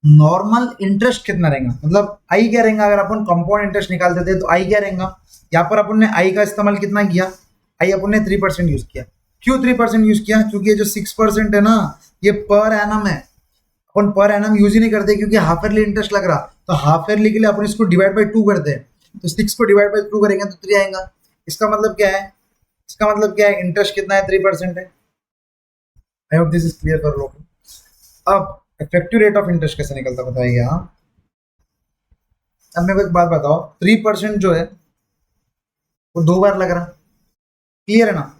नॉर्मल इंटरेस्ट कितना रहेगा, मतलब आई क्या रहेगा, अगर अपन कंपाउंड इंटरेस्ट निकाल देते तो आई क्या रहेगा। यहाँ पर अपन ने आई का इस्तेमाल कितना किया, आई अपन ने 3% यूज किया। क्यों 3% यूज किया, क्योंकि ये जो 6% है ना ये पर एनम है, अपन पर एनम यूज ही नहीं करते क्योंकि हाफ ईयरली इंटरेस्ट लग रहा। तो हाफ ईयरली के लिए अपन इसको डिवाइड बाई 2 करते हैं, तो 6 को डिवाइड बाई 2 करेंगे तो 3 आएगा। इसका मतलब क्या है, इसका मतलब क्या है, इंटरेस्ट कितना है, 3% है। आई hope this is clear for लोग। अब इफेक्टिव रेट ऑफ इंटरेस्ट कैसे निकलता बताइए। हाँ अब मेरे को एक बात बताओ, 3% जो है वो 2 बार लग रहा, क्लियर है ना?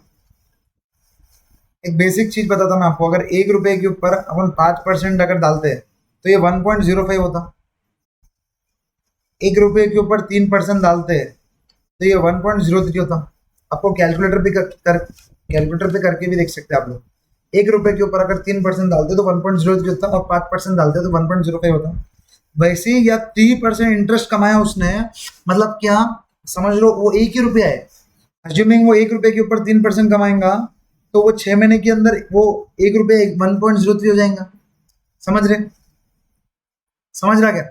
एक बेसिक चीज बताता मैं आपको, अगर 1 रुपए के ऊपर अपन 5% अगर डालते तो ये 1.05 होता। 1 रुपए के ऊपर 3% डालते तो ये 1.03 होता। आपको कैलकुलेटर पे करके भी देख सकते हैं आप लोग। 1 रुपए के ऊपर अगर 3% डालते तो 1.03 होता, और 5% डालते तो 1.05 होता। वैसे ही या 3% इंटरेस्ट कमाया उसने, मतलब क्या, समझ लो वो 1 ही रुपया है। अज्यूमिंग वो 1 रुपए के ऊपर 3% कमाएगा, तो वो 6 महीने के अंदर वो 1 रुपये 1.03 हो जाएगा। समझ रहे? समझ रहा क्या?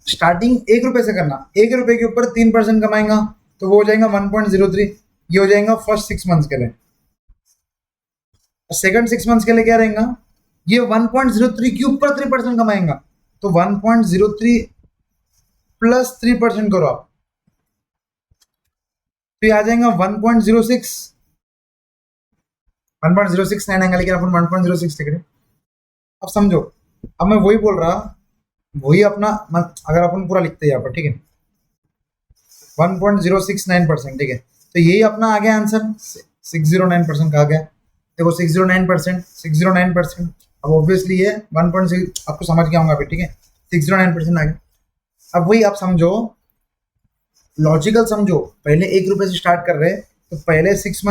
स्टार्टिंग 1 रुपए से करना, 1 रुपए के ऊपर 3% कमाएगा तो वो हो जाएगा 1.03। ये हो जाएगा फर्स्ट 6 मंथ्स के लिए। सेकंड 6 मंथ्स के लिए क्या रहेगा, ये 1.03 के ऊपर 3% कमाएगा तो 1.03 प्लस 3% करो आप, तो ये आ जाएगा 1.06। 1.069 आएगा, लेकिन अपन 1.06 लिख रहे हैं। अब समझो, अब मैं वही बोल रहा, वही अपना अगर अपन पूरा लिखते हैं यहाँ पर, ठीक है, 1.069%, ठीक है, तो यही अपना आ गया आंसर। 609% कहा गया, देखो 609%, 609%। अब ऑब्वियसली ये 1.6 आपको समझ गया होगा अभी, ठीक है, 609% आ गया। अब वही आप समझो, लॉजिकल समझो, पहले 1 रुपए से स्टार्ट कर रहे तो पहले 6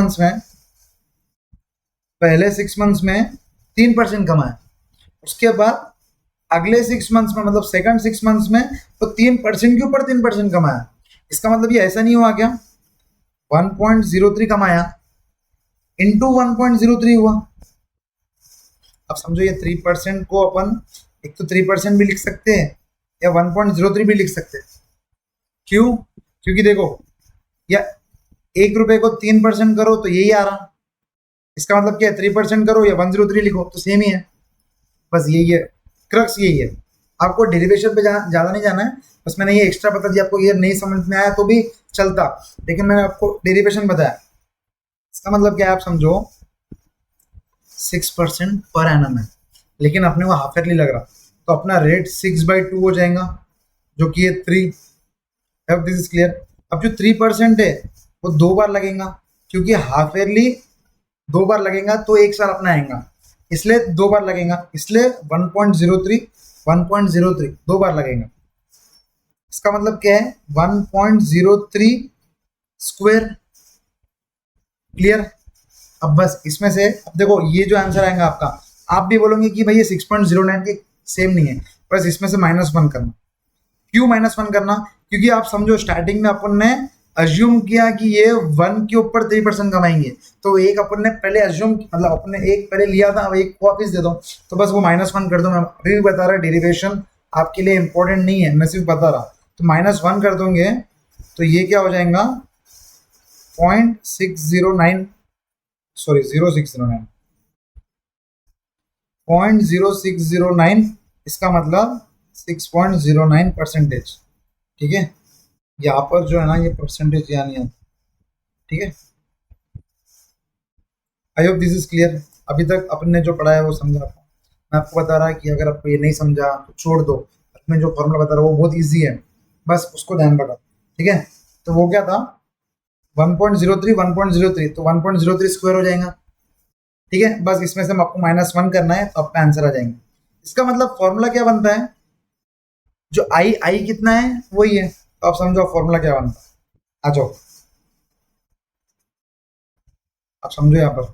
मंथ्स में 3% कमाया। उसके बाद अगले 6 मंथ्स में, मतलब सेकंड 6 मंथ्स में, तो 3% के ऊपर 3% कमाया। इसका मतलब ये ऐसा नहीं हुआ क्या, 1.03 कमाया इंटू 1.03 हुआ। अब समझो ये 3% को अपन एक तो 3% भी लिख सकते हैं या 1.03 भी लिख सकते हैं। क्यों? क्योंकि देखो, या 1 रुपए को 3% करो तो यही आ रहा, इसका मतलब क्या है, 3% करो या 103 लिखो तो सेम ही है। बस यही है, क्रक्स यही है। आपको डेरिवेशन पे ज़्यादा नहीं जाना है, बस मैंने ये एक्स्ट्रा बता दिया। आपको ये नहीं समझ में आया तो भी चलता, लेकिन मैंने आपको डेरिवेशन बताया। इसका मतलब क्या है, आप समझो 6% पर एनम है, लेकिन अपने को हाफ ईयरली लग रहा, तो अपना रेट 6/2 हो जाएगा, जो कि ये 3। This is clear. अब जो 3% है वो 2 बार लगेगा, क्योंकि हाफ ईयरली 2 बार लगेगा तो 1 साल अपना आएगा, इसलिए 2 बार लगेगा, इसलिए 1.03 2 बार लगेगा। इसका मतलब क्या है, 1.03 स्क्वायर। क्लियर? अब बस इसमें से, अब देखो ये जो आंसर आएगा आपका, आप भी बोलोगे कि भाई ये 6.09 के सेम नहीं है, बस इसमें से -1 करना। क्यों -1 करना? क्योंकि आप समझो स्टार्टिंग में अपन ने अज्यूम किया कि ये 1 के ऊपर 3% कमाएंगे, तो एक अपन ने पहले अज्यूम, मतलब अपन ने एक पहले लिया था, अब एक को वापिस दे दो, तो बस वो -1 कर दो। मैं अभी भी बता रहा, डेरिवेशन आपके लिए इंपॉर्टेंट नहीं है, मैं सिर्फ बता रहा। तो -1 कर दोगे तो ये क्या हो जाएगा, 0.609, सॉरी 0609, 0.0609, इसका मतलब 6.09%। ठीक है, यहाँ पर जो है ना, ये परसेंटेज यहाँ नहीं आता। ठीक है, आई होप दिस इज क्लियर। अभी तक अपन ने जो पढ़ा है वो समझा आपको। मैं आपको बता रहा कि अगर आपको ये नहीं समझा तो छोड़ दो, मैं जो फॉर्मूला बता रहा हूँ वो बहुत ईजी है, बस उसको ध्यान रखो। ठीक है, तो वो क्या था, 1.03 1.03, तो 1.03 स्क्वायर हो जाएगा। ठीक है, बस इसमें से आपको -1 करना है तो आपका आंसर आ जाएंगे। इसका मतलब फॉर्मूला क्या बनता है, जो आई आई कितना है वही है, तो आप समझो फॉर्मूला क्या बनता है। आ जाओ, आप समझो यहाँ पर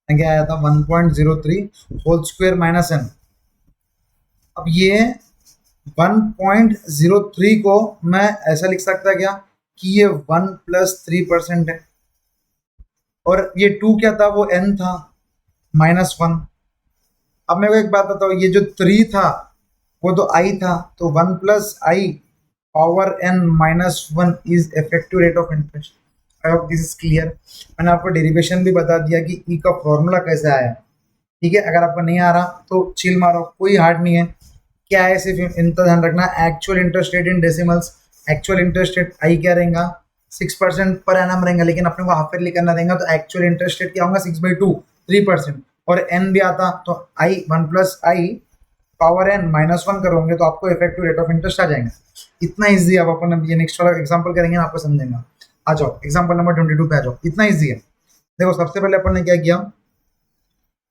क्या आया था, 1.03 होल स्क्वायर -n। अब ये 1.03 को मैं ऐसा लिख सकता क्या कि ये 1 + 3% है, और ये 2 क्या था, वो n था, -1। अब मेरे को एक बात बताओ, ये जो 3 था वो तो i था, तो 1 + i power n -1 is effective rate of interest. I hope this is clear. मैंने आपको डेरिवेशन भी बता दिया कि ई का फॉर्मूला कैसे आया। ठीक है, अगर आपको नहीं आ रहा तो चिल मारो, कोई हार्ड नहीं है। क्या है, सिर्फ इतना ध्यान रखना, actual interest rate in decimals. Actual interest rate I क्या रहेगा, 6% पर एनम रहेगा, लेकिन अपने को हाफ ईयरली करना देगा, तो एक्चुअल इंटरेस्ट रेट क्या होगा, 6/2 3%, और एन भी आता तो आई 1 + i पावर एन -1 करोगे तो आपको इफेक्टिव रेट ऑफ इंटरेस्ट आ जाएगा। इतना इजी। अब अपन अब ये नेक्स्ट वाला एग्जांपल करेंगे ना, आपको समझेगा। आ जाओ एग्जांपल नंबर 22 पे आ जाओ। इतना इजी है। देखो सबसे पहले अपन ने क्या किया,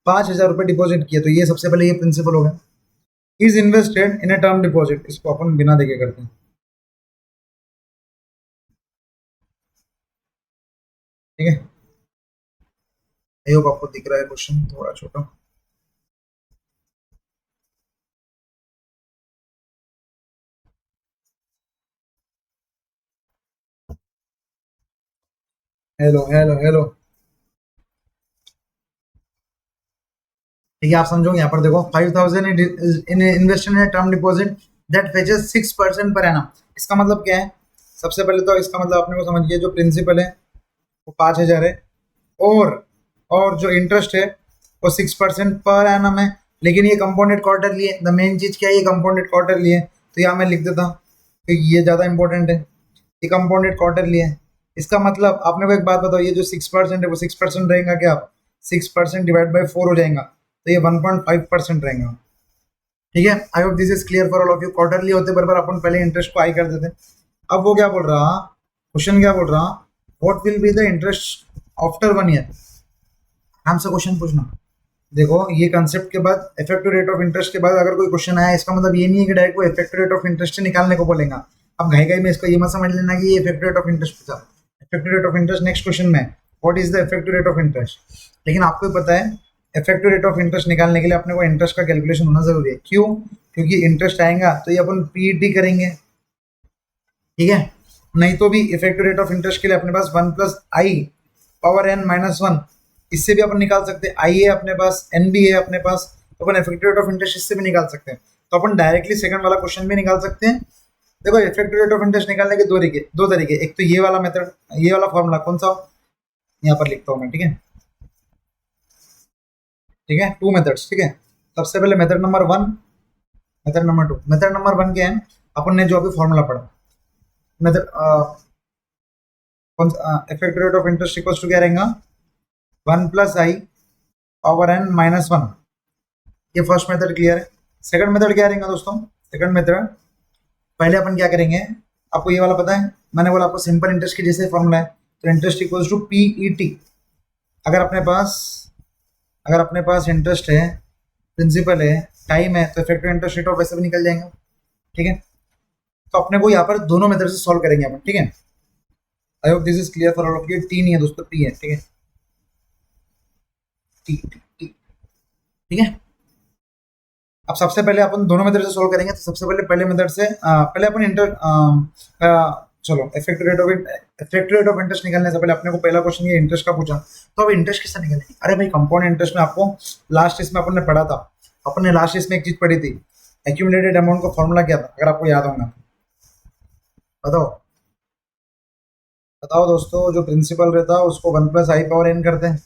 5,000 रुपये डिपॉजिट किया, तो ये सबसे पहले ये प्रिंसिपल होगा। Is invested in a term deposit, इसको अपन बिना देखे करते हैं। ठीक है, आई होप आपको दिख रहा है क्वेश्चन थोड़ा छोटा। Hello hello hello. ठीक है, आप समझोगे। यहाँ पर देखो 5,000 in invested in term deposit that fetches 6% per annum. इसका मतलब क्या है? सबसे पहले तो इसका मतलब आपने को समझ गया, जो प्रिंसिपल है वो 5,000 है, और और जो इंटरेस्ट है वो 6% पर एनम है। लेकिन ये कंपाउंडेड क्वार्टरली है। द मेन चीज क्या है, ये कंपाउंडेड क्वार्टरली है। तो यहाँ मैं लिख देता हूँ क्योंकि ये ज्यादा इंपॉर्टेंट है। ये कंपाउंडेड क्वार्टरली है। इसका मतलब आपने को एक बात बताओ, ये जो 6% है वो 6% रहेगा क्या? 6% डिवाइड बाई 4 हो जाएगा, तो ये 1.5% रहेगा। ठीक है, आई hope this is clear for all of you. Quarterly होते बराबर अपन पहले इंटरेस्ट को आई कर देते। अब वो क्या बोल रहा, क्वेश्चन क्या बोल रहा, what will be the interest after 1 year. हमसे क्वेश्चन पूछना। देखो ये कंसेप्ट के बाद इफेक्टिव रेट ऑफ इंटरेस्ट के बाद अगर कोई क्वेश्चन आया, इसका मतलब ये नहीं है कि डायरेक्ट वो इफेक्टिव रेट ऑफ इंटरेस्ट से निकालने को बोलेगा। अब घाई घाई में इसको ये मत समझ लेना कि ये इफेक्टिव रेट ऑफ इंटरेस्ट पूछा। Effective rate of interest next question में, what is the effective rate of interest. लेकिन आपको भी पता है इफेक्टिव रेट ऑफ इंटरेस्ट निकालने के लिए अपने को इंटरेस्ट का कैलकुलेशन होना जरूरी है। क्यों? क्योंकि इंटरेस्ट आएगा तो ये अपन पीईटी करेंगे। ठीक है, नहीं तो भी इफेक्टिव रेट ऑफ इंटरेस्ट के लिए अपने पास 1 + i⁻n-1, इससे भी अपन निकाल सकते हैं। आई है अपने पास, एन भी है अपने पास, तो अपन इफेक्टिव रेट ऑफ इंटरेस्ट इससे भी निकाल सकते हैं। तो अपन डायरेक्टली सेकंड वाला क्वेश्चन भी निकाल सकते हैं। देखो इफेक्टिव रेट ऑफ इंटरेस्ट निकालने के दो तरीके। एक तो ये वाला मेथड, ये वाला फॉर्मूला कौन सा, यहाँ पर लिखता हूँ मैं। ठीक है, ठीक है, 2 मेथड्स। ठीक है, सबसे पहले method number 1, method number 2। Method number 1 क्या है, अपन ने जो अभी फॉर्मूला पढ़ा, method effective rate of interest equals to क्या रहेगा, 1 + i⁻n-1। ये फर्स्ट मेथड क्लियर है। सेकंड मेथड क्या रहेगा दोस्तों? सेकंड मेथड, पहले अपन क्या करेंगे, आपको ये वाला पता है, मैंने बोला आपको सिंपल इंटरेस्ट की जैसे फॉर्मूला है, तो इंटरेस्ट इक्वल्स टू पीईटी। अगर अपने पास अगर अपने पास इंटरेस्ट है, प्रिंसिपल है, टाइम है, तो इफेक्टिव इंटरेस्ट रेट ऑफ वैसे भी निकल जाएंगे। ठीक है, तो अपने को यहाँ पर दोनों मेथड से सॉल्व करेंगे अपन। ठीक है, आई hope this is clear for all of you. T नहीं है दोस्तों, पी है। ठीक है, टी टी टी। ठीक है, अब सबसे पहले अपन दोनों मेथड से सॉल्व करेंगे। तो सबसे पहले पहले मेथड से पहले अपन चलो इफेक्टिव रेट ऑफ इंटरेस्ट निकालने से पहले अपने को पहला क्वेश्चन ये इंटरेस्ट का पूछा। तो अब इंटरेस्ट किससे निकालेंगे? अरे भाई कंपाउंड इंटरेस्ट में आपको लास्ट इसमें अपन ने पढ़ा था। अपन ने लास्ट इसमें एक चीज पढ़ी थी, एक्यूमुलेटेड अमाउंट का फॉर्मूला क्या था, अगर आपको याद होगा। बताओ बताओ दोस्तों, जो प्रिंसिपल रहता है उसको 1 + i⁻n करते हैं,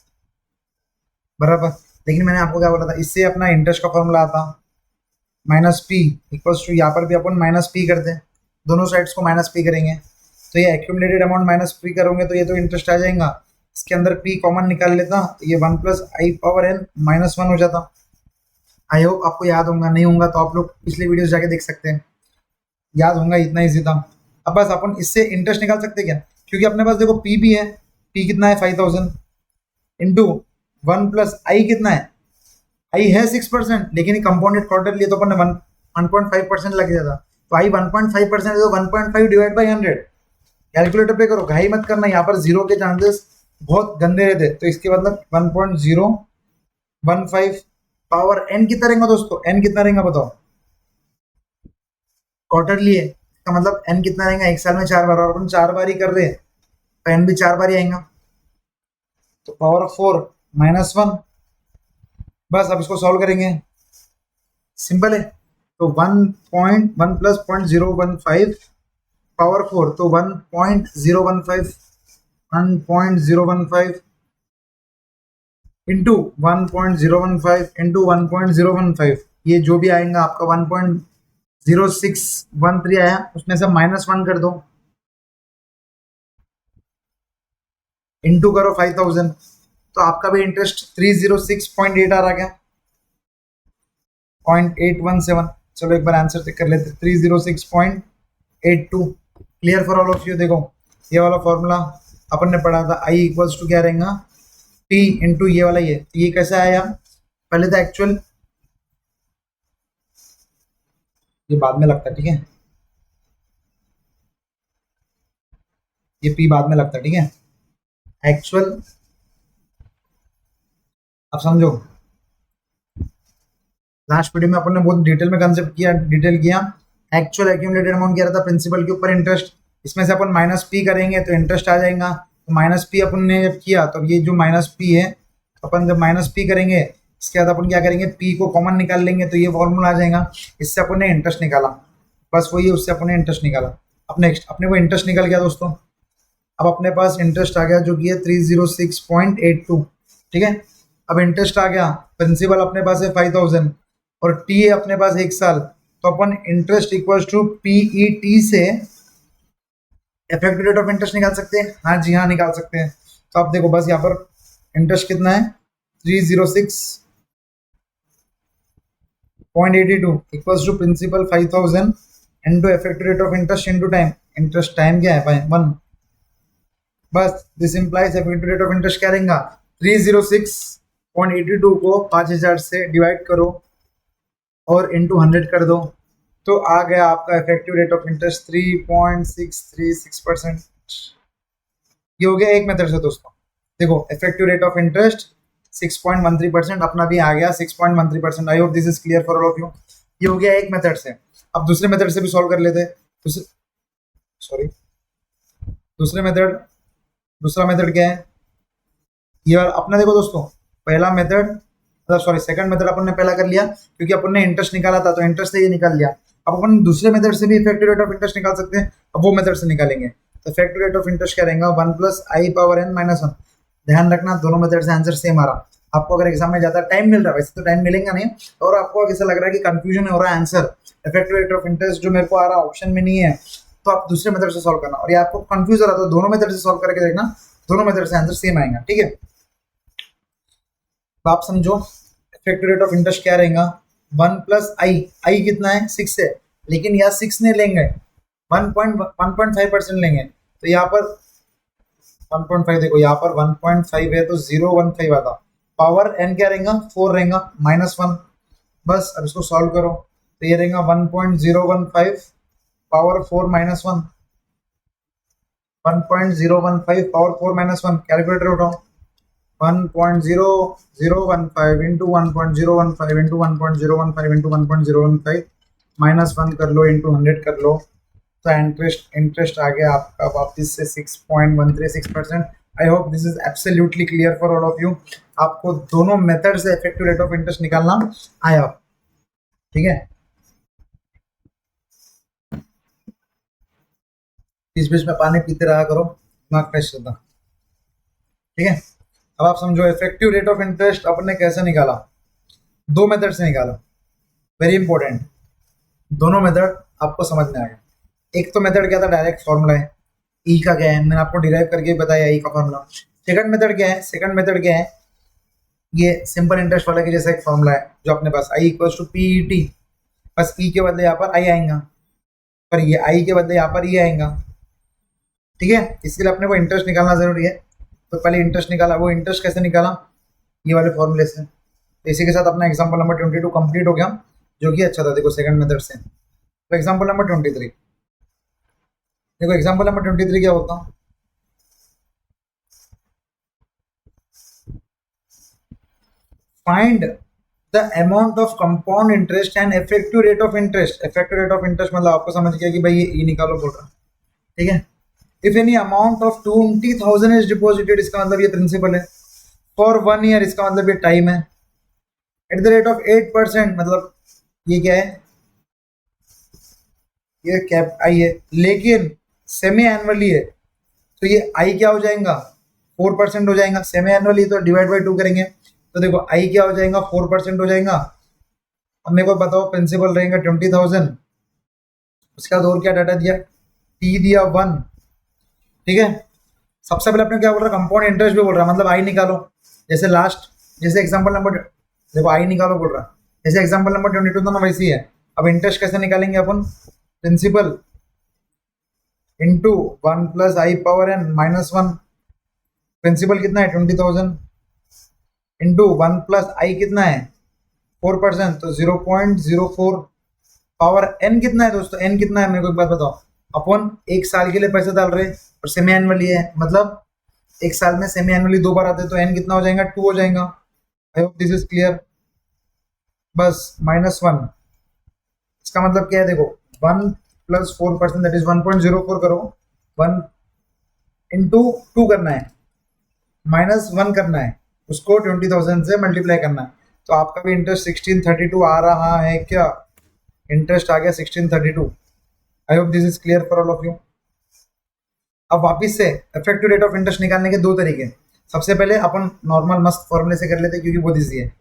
बराबर। लेकिन मैंने आपको क्या बोला था, इससे अपना इंटरेस्ट का फॉर्मूला आता -p इक्वल्स टू, यहाँ पर भी अपन -p करते हैं, दोनों साइड्स को -p करेंगे। तो ये एक्यूमुलेटेड अमाउंट -p करोगे तो ये तो इंटरेस्ट आ जाएगा। इसके अंदर p कॉमन निकाल लेता, ये 1 + i⁻n-1 हो जाता। आई होप आपको याद होगा, नहीं होगा तो आप लोग पिछले वीडियोस जाके देख सकते हैं। याद होगा, इतना ईजी था। अब बस अपन इससे इंटरेस्ट निकाल सकते हैं क्या, क्योंकि अपने पास देखो p भी है। p कितना है, 5,000 इंटू 1 + i कितना है, आई है 6%, लेकिन कंपाउंडेड क्वार्टर लिए तो अपन ने 1.5% लग जाता। तो आई 1.5% है, तो 1.5 डिवाइड बाई 100। कैलकुलेटर पे करो, घाई मत करना, यहाँ पर जीरो के चांसेस बहुत गंदे रहते। तो इसके मतलब 1.015 पावर n कितना रहेगा दोस्तों, n कितना रहेगा बताओ। क्वार्टरली है, इसका मतलब n कितना रहेगा, एक साल में 4 बार, और अपन 4 बार ही कर रहे हैं तो n भी 4 बार ही आएगा। तो पावर ऑफ 4 -1। बस अब इसको सॉल्व करेंगे, सिंपल है। तो 1.1 + 0.015 पावर 4, तो 1.015 इंटू 1.015 ये जो भी आएगा आपका 1.0613 आया, उसमें से -1 कर दो, इंटू करो 5,000, तो आपका भी इंटरेस्ट 306.8 आ रहा क्या। 0.817। चलो एक बार आंसर चेक कर लेते, 306.82। Clear for all of you. देखो ये वाला फॉर्मूला अपन ने पढ़ा था, आई इक्वल्स टू क्या रहेगा, टी इंटू ये वाला ये कैसे आया, पहले तो एक्चुअल ये बाद में लगता है, ठीक है, ये पी बाद में लगता है, ठीक है। एक्चुअल, अब समझो लास्ट वीडियो में अपन ने बहुत डिटेल में कंसेप्ट किया, डिटेल किया। एक्चुअल एक्यूमुलेटेड अमाउंट क्या रहता है, प्रिंसिपल के ऊपर इंटरेस्ट, इसमें से अपन माइनस पी करेंगे तो इंटरेस्ट आ जाएगा। तो माइनस पी अपन ने जब किया तो ये जो माइनस पी है, अपन जब माइनस पी करेंगे इसके बाद अपन क्या करेंगे, पी को कॉमन निकाल लेंगे तो ये फॉर्मूला आ जाएगा, इससे अपन ने इंटरेस्ट निकाला, बस वही है, उससे अपन ने इंटरेस्ट निकाला। अब नेक्स्ट अपने को इंटरेस्ट निकल गया दोस्तों, अब अपने पास इंटरेस्ट आ गया जो कि है 306.82, ठीक है। अब इंटरेस्ट आ गया, प्रिंसिपल अपने पास है 5000 और टी है अपने पास 1 साल, तो अपन इंटरेस्ट इक्वल टू पीईटी से इफेक्टिव रेट ऑफ इंटरेस्ट निकाल सकते हैं। हाँ जी हाँ, निकाल सकते हैं। तो आप देखो बस यहाँ पर इंटरेस्ट कितना है, 306.82 equals to principal 5000 into effective rate of interest into time. Interest time क्या है भाई, 1। बस this implies effective rate of interest क्या रहेगा, 306.82 को 5000 से डिवाइड करो और इंटू 100 कर दो, तो आ गया आपका इफेक्टिव रेट ऑफ इंटरेस्ट 3.636%। ये हो गया एक मेथड से दोस्तों। देखो इफेक्टिव रेट ऑफ इंटरेस्ट 6.13%, अपना भी आ गया 6.13%। आई hope this is clear for all of you. ये हो गया एक मेथड से। अब दूसरे मेथड से भी सॉल्व कर लेते हैं। दूसरा मेथड क्या है, ये अपना देखो दोस्तों, पहला मेथड मतलब सॉरी सेकंड मेथड अपन ने पहला कर लिया क्योंकि अपन ने इंटरेस्ट निकाला था, तो इंटरेस्ट से ये निकाल लिया। अब अपन दूसरे मेथड से भी इफेक्टिव रेट ऑफ इंटरेस्ट निकाल सकते हैं, अब वो मेथड से निकालेंगे। तो इफेक्टिव रेट ऑफ इंटरेस्ट क्या रहेगा, 1 + i⁻n-1। ध्यान रखना दोनों मेथड से आंसर सेम आ रहा। आपको अगर एग्जाम में ज्यादा टाइम मिल रहा है, वैसे तो टाइम मिलेगा नहीं, और आपको ऐसा लग रहा है कि कंफ्यूजन हो रहा है answer, effective rate of interest जो मेरे को आ रहा ऑप्शन में नहीं है, तो आप दूसरे मेथड से सॉल्व करना। और ये आपको कंफ्यूज हो रहा है तो दोनों मेथड से सॉल्व करके देखना, दोनों मेथड से आंसर सेम आएगा, ठीक है। तो आप समझो इफेक्टिव रेट ऑफ इंटरेस्ट क्या रहेगा, 1 + i कितना है 6 है, लेकिन यहाँ 6 नहीं लेंगे, 1.5% लेंगे। तो यहाँ पर 1.5 देखो, यहाँ पर 1.5 है तो 0.15 आता, पावर n क्या रहेगा 4 रहेगा, -1। बस अब इसको सॉल्व करो तो ये रहेगा 1.015 पावर 4 -1, 1.015 पावर 4 -1। कैलकुलेटर उठाओ, 1.0015 इंटू 1.015 इंटू 1.015 इंटू 1.015 -1 कर लो इंटू 100 कर लो, तो इंटरेस्ट आ गया आपका वापस से 6.136%। आई hope this is absolutely clear for all of you. आपको दोनों मेथड से इफेक्टिव रेट ऑफ इंटरेस्ट निकालना आया, ठीक है। इस बीच में पानी पीते रहा करो, दिमाग फ्रेश रहता, ठीक है। अब आप समझो इफेक्टिव रेट ऑफ इंटरेस्ट अपन ने कैसे निकाला, दो मेथड से निकाला, वेरी इंपॉर्टेंट। दोनों मेथड आपको समझ में आ गया। एक तो मेथड क्या था, डायरेक्ट फॉर्मूला है, ई का क्या है मैंने आपको डिराइव करके बताया, ई का फॉर्मूला। सेकंड मेथड क्या है, ये सिंपल इंटरेस्ट वाला के जैसा एक फॉर्मूला है जो अपने पास, आई इक्वल्स टू पीईटी, बस ई के बदले यहाँ पर आई आएगा, पर ये आई के बदले यहाँ पर ये आएगा, ठीक है। इसके लिए अपने को इंटरेस्ट निकालना जरूरी है, तो पहले इंटरेस्ट निकाला। वो इंटरेस्ट कैसे निकाला, ये वाले फॉर्मूले से। तो इसी के साथ अपना एग्जांपल नंबर 22 कंप्लीट हो गया, जो कि अच्छा था। देखो सेकंड मेथड से। तो एग्जांपल नंबर 23, देखो एग्जांपल नंबर 23 क्या होता, find the amount of compound interest and effective rate of interest. Effective rate of interest मतलब आपको समझ गया कि भाई ये ई निकालो बोल रहा, ठीक है। If any amount of 20,000 is deposited, इसका मतलब ये प्रिंसिपल है, फॉर 1 ईयर, इसका मतलब ये टाइम है, एट द रेट ऑफ 8%, मतलब ये क्या है, ये कैप आई है, लेकिन सेमी एनुअली है, तो ये आई क्या हो जाएगा 4% हो जाएगा। सेमी एनुअली तो डिवाइड बाई 2 करेंगे, तो देखो आई क्या हो जाएगा 4% हो जाएगा। अब मेरे को बताओ प्रिंसिपल रहेगा 20,000, उसका और क्या डाटा दिया, टी दिया 1, ठीक है। सबसे पहले अपने क्या बोल रहा है, कंपाउंड इंटरेस्ट भी बोल रहा है, मतलब आई निकालो। जैसे एग्जांपल नंबर, देखो आई निकालो बोल रहा है, जैसे एग्जाम्पल नंबर 22 था ना, वैसी है। अब इंटरेस्ट कैसे निकालेंगे अपन? Principal into 1 + i⁻n-1। प्रिंसिपल कितना है? 20,000 इंटू 1 + i कितना है? 4%, तो 0.04 पावर n कितना है दोस्तों? n कितना है मेरे को एक बात बताओ। अपन एक साल के लिए पैसे डाल रहे और सेमी एनुअली है, मतलब एक साल में सेमी एनुअली 2 बार आते हैं, तो n कितना हो जाएगा? 2 हो जाएगा। आई होप दिस इज क्लियर। बस -1, इसका मतलब क्या है देखो, 1 + 4% दैट इज 1.04 करो, 1 इंटू 2 करना है, -1 करना है, उसको 20,000 से मल्टीप्लाई करना है। तो आपका भी इंटरेस्ट 1632 आ रहा है क्या? इंटरेस्ट आ गया 1632। आई hope this is clear for all of you. अब वापिस से इफेक्टिव रेट ऑफ इंटरेस्ट निकालने के दो तरीके। सबसे पहले अपन नॉर्मल मस्त फॉर्मूले से कर लेते हैं, क्योंकि बहुत ईजी है,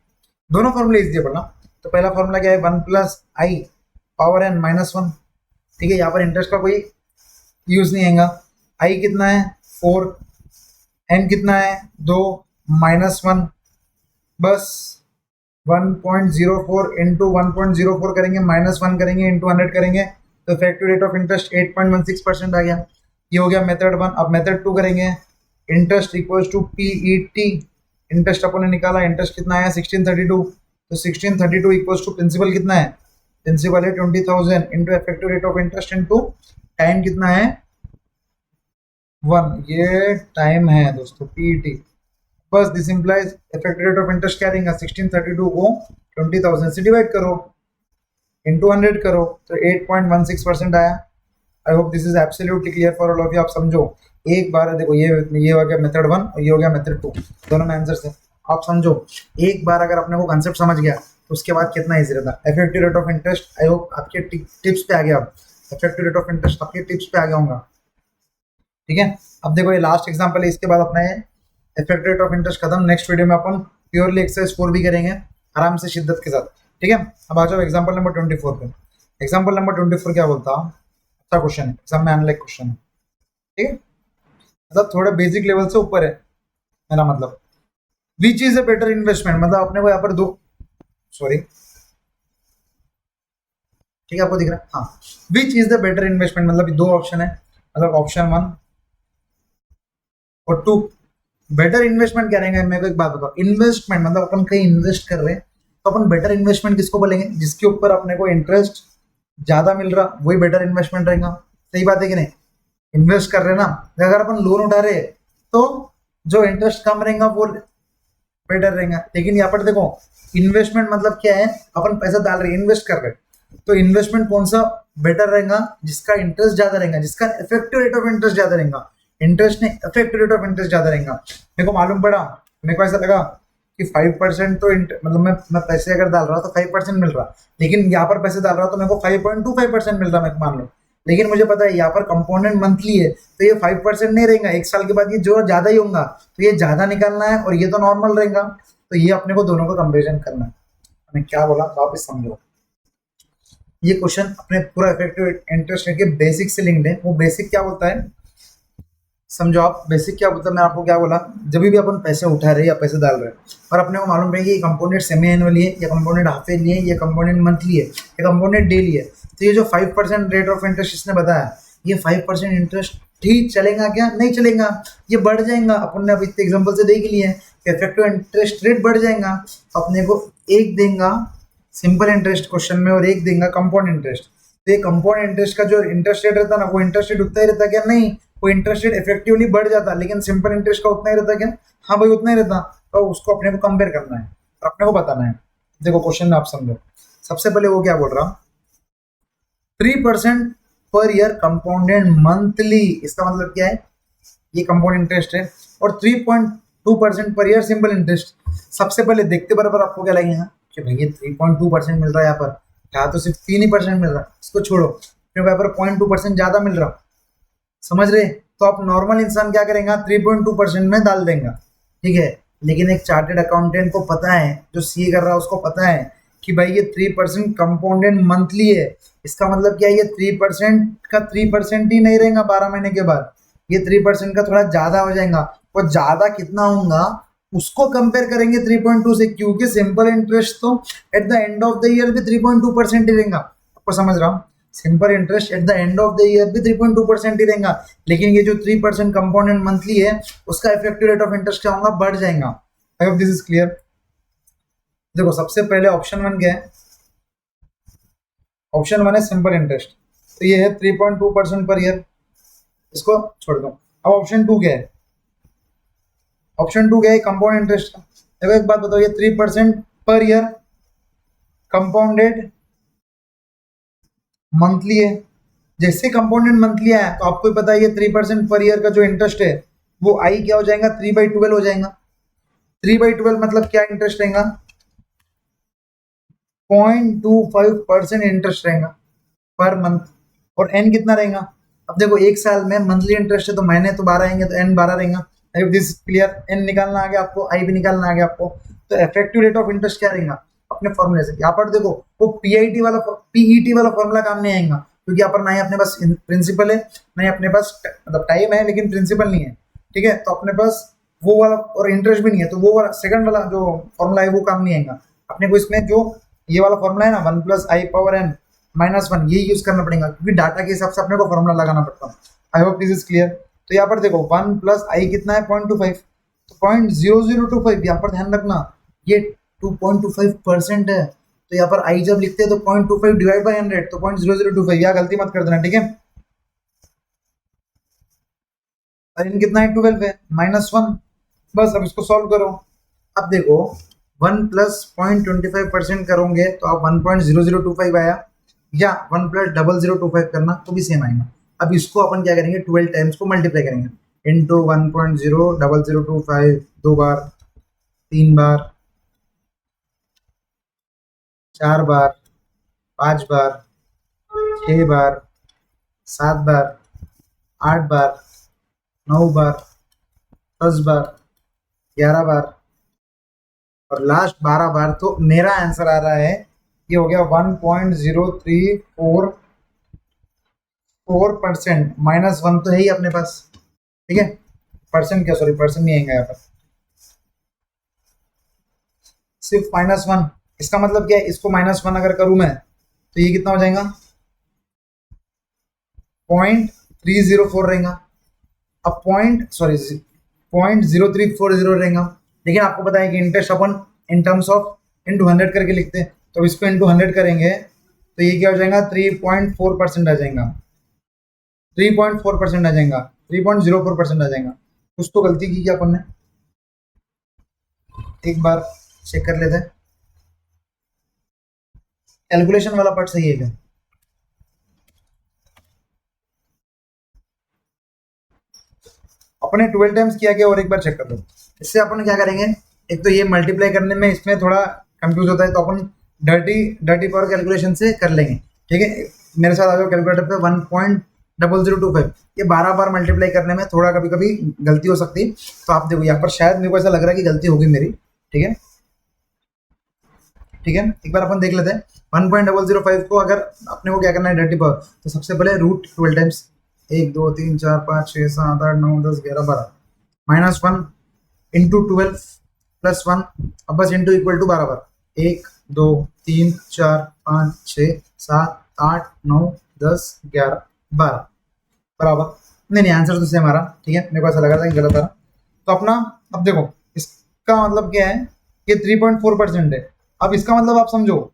दोनों फॉर्मूले ईजी है पढ़ना। तो पहला फॉर्मूला क्या है? 1 + i⁻n-1। ठीक है, यहाँ पर इंटरेस्ट का कोई यूज नहीं आएगा। i कितना है? 4, n कितना है? 2, -1, बस 1.04 इंटू 1.04 करेंगे, -1 करेंगे, इंटू 100 करेंगे, तो इफेक्टिव रेट ऑफ इंटरेस्ट 8.16% आ गया। ये हो गया मेथड 1। अब मेथड 2 करेंगे, interest equals to PET। Interest अपन ने निकाला, इंटरेस्ट कितना आया? 1632। तो 1632 इक्वल्स टू प्रिंसिपल कितना है? प्रिंसिपल है 20,000 into effective rate of interest into time कितना है? 1। ये टाइम है दोस्तों, PET। बस this implies effective rate of interest क्या रहेगा? 1632 को 20,000 से डिवाइड करो, इंटू 100 करो, तो 8.16% आया। आई hope this is absolutely clear for all of you. आप समझो एक बार, देखो ये हो गया मेथड 1 और ये हो गया मेथड 2, दोनों में आंसर है। आप समझो एक बार अगर अपने को कंसेप्ट समझ गया तो उसके बाद कितना इजी रहता है। Effective rate of interest I hope आपके टिप्स पे आ गया। अब इफेक्टिव रेट ऑफ इंटरेस्ट आपके टिप्स पे आ गया होगा। ठीक है, अब देखो ये लास्ट एग्जांपल है, इसके बाद अपना ये इफेक्टिव रेट ऑफ इंटरेस्ट खत्म। नेक्स्ट वीडियो में अपन प्योरली एक्सरसाइज 4 भी करेंगे आराम से, शिद्दत के साथ। ठीक है, अब आ जाओ एग्जांपल नंबर 24 पे। एग्जांपल नंबर 24 क्या बोलता? अच्छा क्वेश्चन है, एग्जाम में आने लायक क्वेश्चन है। ठीक है, मतलब थोड़े बेसिक लेवल से ऊपर है मेरा मतलब। Which is a better investment, मतलब अपने को यहाँ पर दो, सॉरी ठीक है आपको दिख रहा है, हाँ। Which is the better investment, मतलब दो ऑप्शन है, मतलब ऑप्शन 1 और 2। बेटर इन्वेस्टमेंट क्या रहेंगे? मेरे को एक बात बताओ, इन्वेस्टमेंट मतलब अपन कहीं इन्वेस्ट कर रहे हैं, तो अपन बेटर इन्वेस्टमेंट किसको बोलेंगे? जिसके ऊपर अपने को इंटरेस्ट ज्यादा मिल रहा, वही बेटर इन्वेस्टमेंट रहेगा। सही बात है कि नहीं? इन्वेस्ट कर रहे हैं ना, अगर अपन लोन उठा रहे तो जो इंटरेस्ट कम रहेगा वो बेटर रहेगा। लेकिन यहाँ पर देखो इन्वेस्टमेंट मतलब क्या है? अपन पैसा डाल रहे हैं, इन्वेस्ट कर रहे हैं, तो इन्वेस्टमेंट कौन सा बेटर रहेगा? जिसका इंटरेस्ट ज्यादा रहेगा, जिसका इफेक्टिव रेट ऑफ इंटरेस्ट ज्यादा रहेगा। इंटरेस्ट नहीं, इफेक्टिव रेट ऑफ इंटरेस्ट ज्यादा रहेगा। मेरे को मालूम पड़ा, मेरे को ऐसा लगा कि 5% तो मतलब मैं पैसे अगर डाल रहा तो 5% मिल रहा, लेकिन यहाँ पर पैसे डाल रहा तो मेरे को 5.25% मिल रहा, मैं मान लो। लेकिन मुझे पता है यहाँ पर कंपोनेंट मंथली है, तो ये 5% नहीं रहेगा, एक साल के बाद ये जो ज्यादा ही होगा, तो ये ज्यादा निकालना है और ये तो नॉर्मल रहेगा। तो ये अपने को दोनों का कंपेरिजन करना है। मैं क्या बोला वापस समझो, ये क्वेश्चन अपने पूरा इफेक्टिव इंटरेस्ट के बेसिक से लिंक्ड है। वो बेसिक क्या बोलता है समझो आप, बेसिक क्या बोलता है, मैं आपको क्या बोला, जब भी अपन पैसे उठा रहे हैं या पैसे डाल रहे हैं और अपने को मालूम पड़ेगा ये कंपोनेंट सेमी एनुअली है, ये कंपोनेंट हाफ ईयरली है, ये कंपोनेंट मंथली है, ये कंपोनेंट डेली है, तो ये जो 5% रेट ऑफ इंटरेस्ट इसने बताया, ये 5% इंटरेस्ट ठीक चलेगा क्या? नहीं चलेगा, ये बढ़ जाएगा। अपन ने अभी एग्जाम्पल से देख लिया है कि इफेक्टिव इंटरेस्ट रेट बढ़ जाएगा, तो अपने को एक देगा सिंपल इंटरेस्ट क्वेश्चन में और एक देगा कंपाउंड इंटरेस्ट। तो ये कंपाउंड इंटरेस्ट का जो इंटरेस्ट रेट रहता है ना, वो इंटरेस्ट रेट उतना ही रहता क्या? नहीं, वो इंटरेस्ट रेट इफेक्टिवली बढ़ जाता, लेकिन सिंपल इंटरेस्ट का उतना ही रहता क्या? हाँ भाई उतना ही रहता। तो उसको अपने को कंपेयर करना है और अपने को बताना है। देखो क्वेश्चन में आप समझो, सबसे पहले वो क्या बोल रहा, 3% पर ईयर कंपाउंडेड मंथली, इसका मतलब क्या है? ये कंपाउंड इंटरेस्ट है, और 3.2% पर ईयर सिंपल इंटरेस्ट। सबसे पहले देखते बराबर आपको क्या लगेगा कि भाई ये 3.2% मिल रहा है, यहाँ पर क्या तो सिर्फ 3% मिल रहा है, इसको छोड़ो, क्योंकि यहाँ पर 0.2% ज्यादा मिल रहा, समझ रहे? तो आप नॉर्मल इंसान क्या करेगा? 3.2% में डाल देगा, ठीक है। लेकिन एक चार्टेड अकाउंटेंट को पता है, जो सीए कर रहा है उसको पता है कि भाई ये 3% कंपाउंडेड मंथली है। इसका मतलब क्या है? ये 3% का 3% ही नहीं रहेगा 12 महीने के बाद, ये 3% का थोड़ा ज्यादा हो जाएगा। और ज्यादा कितना होगा उसको कंपेयर करेंगे 3.2 से, क्योंकि सिंपल इंटरेस्ट तो at the end of the year भी 3.2% ही रहेगा। आपको समझ रहा हूँ, simple interest at the end of the year भी 3.2% ही रहेगा, लेकिन ये जो 3% कंपाउंडेड मंथली है उसका इफेक्टिव रेट ऑफ इंटरेस्ट क्या होगा, बढ़ जाएगा। आई होप दिस इज क्लियर। देखो सबसे पहले ऑप्शन वन क्या है, ऑप्शन वन है सिंपल इंटरेस्ट, तो ये है 3.2% पर ईयर, इसको छोड़ दो। अब ऑप्शन टू क्या है, ऑप्शन टू क्या है, कंपाउंड इंटरेस्ट का। देखो एक बात बताओ, ये 3% पर ईयर कंपाउंडेड मंथली है। जैसे कंपाउंडेड मंथली आया तो आपको ही पता है ये 3% पर ईयर का जो इंटरेस्ट है वो आई क्या हो जाएगा, 3/12 हो जाएगा। 3/12 मतलब क्या इंटरेस्ट रहेगा, 0.25% इंटरेस्ट रहेगा पर मंथ। और एन कितना रहेगा, अब देखो एक साल में मंथली इंटरेस्ट है तो महीने तो 12 आएंगे, तो एन 12 रहेगा। इफ दिस क्लियर, एन निकालना आ गया आपको, आई भी निकालना आ गया आपको। तो इफेक्टिव रेट ऑफ इंटरेस्ट क्या रहेगा अपने फॉर्मूले से, यहाँ पर देखो वो पीईटी वाला फॉर्मूला काम नहीं आएगा, क्योंकि यहाँ पर ना ही अपने पास प्रिंसिपल है, ना ही अपने पास मतलब टाइम है लेकिन प्रिंसिपल नहीं है, ठीक है। तो अपने पास वो वाला और इंटरेस्ट भी नहीं है, तो वो वाला सेकंड वाला जो फॉर्मूला है वो काम नहीं आएगा अपने को। इसमें जो ये वाला फॉर्मूला है ना, 1+i⁻n -1, ये यूज करना पड़ेगा, क्योंकि डाटा के हिसाब से अपने को फॉर्मूला लगाना पड़ता है। आई होप दिस इज क्लियर। तो यहाँ पर देखो 1+i कितना है, 0.25, तो 0.0025, यहाँ पर ध्यान रखना ये 2.25% है, तो यहाँ पर आई जब लिखते हैं तो 0.25 डिवाइड बाई 100, तो 0.0025, यहाँ गलती मत कर देना, ठीक है। और इन कितना है, 12 है, -1। बस अब इसको सॉल्व करो। अब देखो 1+0.25% करोगे तो आप 1.0025 आया, या 1+0025 करना तो भी सेम आएगा। अब इसको अपन क्या करेंगे, 12 टाइम्स को मल्टीप्लाई करेंगे इंटू 1.00025, 2 बार, 3 बार, 4 बार, 5 बार, 6 बार, 7 बार, 8 बार, 9 बार, 10 बार, 11 बार और लास्ट 12 बार। तो मेरा आंसर आ रहा है, ये हो गया 1.0344%, -1 तो है ही अपने पास, ठीक है। परसेंट क्या, सॉरी परसेंट नहीं आएगा यहाँ पर, सिर्फ -1। इसका मतलब क्या है, इसको -1 अगर करूं मैं तो ये कितना हो जाएगा, 0.304 रहेगा। अब 0.0340 रहेगा, लेकिन आपको पता है कि interest upon in terms of into 100 करके लिखते हैं, तो इसको इंटू 100 करेंगे तो ये क्या हो जाएगा, 3.4% आ जाएगा, 3.4% आ जाएगा, 3.04% आ जाएगा। कुछ तो गलती की क्या अपन ने, एक बार चेक कर लेते हैं, कैलकुलेशन वाला पार्ट सही है क्या। अपने 12 टाइम्स किया गया और एक बार चेक कर लो। इससे अपन क्या करेंगे, एक तो ये मल्टीप्लाई करने में इसमें थोड़ा कंफ्यूज होता है, तो अपन डर्टी पावर कैलकुलेशन से कर लेंगे, ठीक है। मेरे साथ आ जाओ कैलकुलेटर पे, 1.0025, ये 12 बार मल्टीप्लाई करने में थोड़ा कभी कभी गलती हो सकती है, तो आप देखो यहाँ पर शायद मेरे को ऐसा लग रहा है कि गलती होगी मेरी, ठीक है, ठीक है। एक बार अपन देख लेते हैं 1.005 को अगर अपने को क्या करना है डर्टी पावर, तो सबसे पहले √12 टाइम्स 1 2 3 4 5 6 7 8 9 10 11 12 -1 इंटू 12 +1, अब बस इंटू इक्वल टू 12 बार, 1 2 3 4 5 6 7 8 9 10 11 12 बराबर। नहीं आंसर तो सेम आ रहा, ठीक है, मेरे को ऐसा लगा था कि गलत आ रहा। तो अपना अब देखो इसका मतलब क्या है, ये 3.4% है। अब इसका मतलब आप समझो,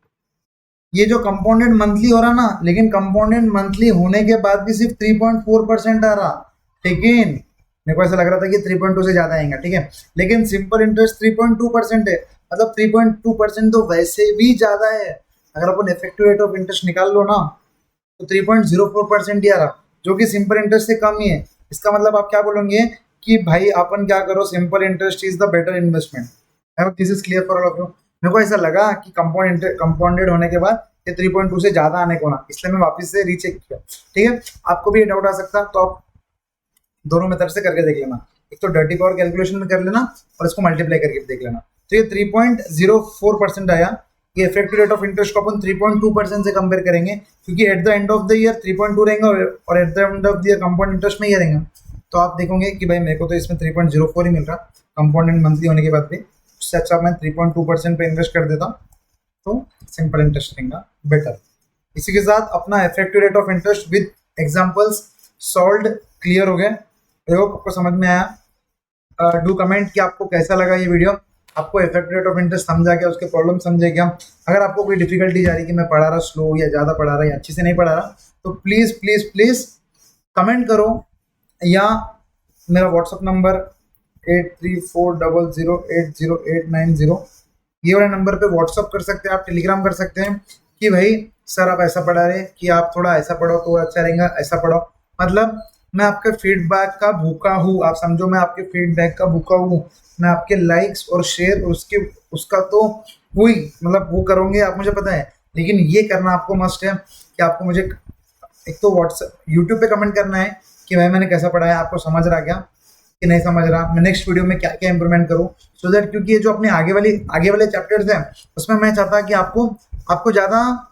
ये जो कंपाउंडेड मंथली हो रहा ना, लेकिन कंपाउंडेड मंथली होने के बाद भी सिर्फ 3.4% आ रहा, लेकिन मेरे को ऐसा लग रहा था कि 3.2 से ज्यादा आएगा, ठीक है। लेकिन सिंपल इंटरेस्ट 3.2% है, मतलब 3.2% तो वैसे भी ज्यादा है। अगर अपन इफेक्टिव रेट ऑफ इंटरेस्ट निकाल लो ना तो 3.04% ही आ रहा, जो कि सिंपल इंटरेस्ट से कम ही है। इसका मतलब आप क्या बोलोगे कि भाई अपन क्या करो, simple interest is the better investment. I hope this is clear for all of you. मेरे को ऐसा लगा कि कंपाउंडेड होने के बाद ये 3.2 से ज्यादा आने को ना, इसलिए मैं वापस से रीचेक किया, ठीक है। आपको भी ये डाउट आ सकता, तो आप दोनों मेथड से करके देख लेना, एक तो डर्टी पावर कैलकुलेशन में कर लेना और इसको मल्टीप्लाई करके देख लेना। तो ये 3.04% आया, ये इफेक्टिव रेट ऑफ इंटरेस्ट को अपन 3.2% से कंपेयर करेंगे, क्योंकि at the end of the year 3.2 रहेगा और at the end of the year compound interest में ही रहेगा। तो आप देखोगे कि भाई मेरे को तो इसमें 3.04 ही मिल रहा कंपाउंडेड मंथली होने के बाद भी, उससे अच्छा मैं 3.2% पे इन्वेस्ट कर देता, तो सिंपल इंटरेस्ट रहेगा बेटर। इसी के साथ अपना effective rate of interest with examples solved clear हो गया। आई होप आपको समझ में आया। डू कमेंट कि आपको कैसा लगा ये वीडियो, आपको इफेक्टिव रेट ऑफ इंटरेस्ट समझा क्या, उसके प्रॉब्लम समझे क्या। अगर आपको कोई डिफिकल्टी जा रही कि मैं पढ़ा रहा स्लो या ज़्यादा पढ़ा रहा या अच्छे से नहीं पढ़ा रहा, तो प्लीज़ प्लीज़ प्लीज़ कमेंट करो, या मेरा व्हाट्सअप नंबर 8340080890, ये वाले नंबर पे व्हाट्सअप कर सकते हैं, आप टेलीग्राम कर सकते हैं कि भाई सर आप ऐसा पढ़ा रहे कि आप थोड़ा ऐसा पढ़ो तो अच्छा रहेगा, ऐसा पढ़ो। मतलब मैं आपके फीडबैक का भूखा हूँ, आप समझो, मैं आपके फीडबैक का भूखा हूँ। मैं आपके लाइक्स और शेयर उसके उसका तो वही मतलब वो करोगे आप, मुझे पता है, लेकिन ये करना आपको मस्ट है कि आपको मुझे एक तो व्हाट्सएप यूट्यूब पे कमेंट करना है कि भाई मैंने कैसा पढ़ा है, आपको समझ रहा क्या कि नहीं समझ रहा, मैं नेक्स्ट वीडियो में क्या क्या इंप्रूवमेंट करूँ, सो दैट क्योंकि ये जो अपने आगे वाले चैप्टर्स हैं उसमें मैं चाहता कि आपको ज़्यादा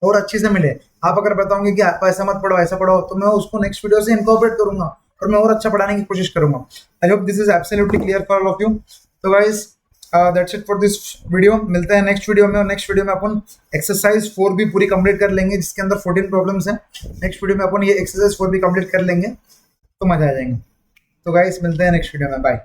और अच्छे से मिले। आप अगर बताओगे कि आप ऐसा मत पढ़ो ऐसा पढ़ो, तो मैं उसको नेक्स्ट वीडियो से इनकॉर्पोरेट करूंगा और मैं और अच्छा पढ़ाने की कोशिश करूंगा। I hope this is absolutely clear for all of you. तो guys that's it for this video, मिलते हैं नेक्स्ट वीडियो में, और नेक्स्ट वीडियो में अपन एक्सरसाइज 4 भी पूरी कंप्लीट कर लेंगे जिसके अंदर 14 प्रॉब्लम्स हैं। नेक्स्ट वीडियो में अपन ये एक्सरसाइज 4 भी कंप्लीट कर लेंगे तो मजा आ जाएंगे। तो गाइस मिलते हैं नेक्स्ट वीडियो में, बाय।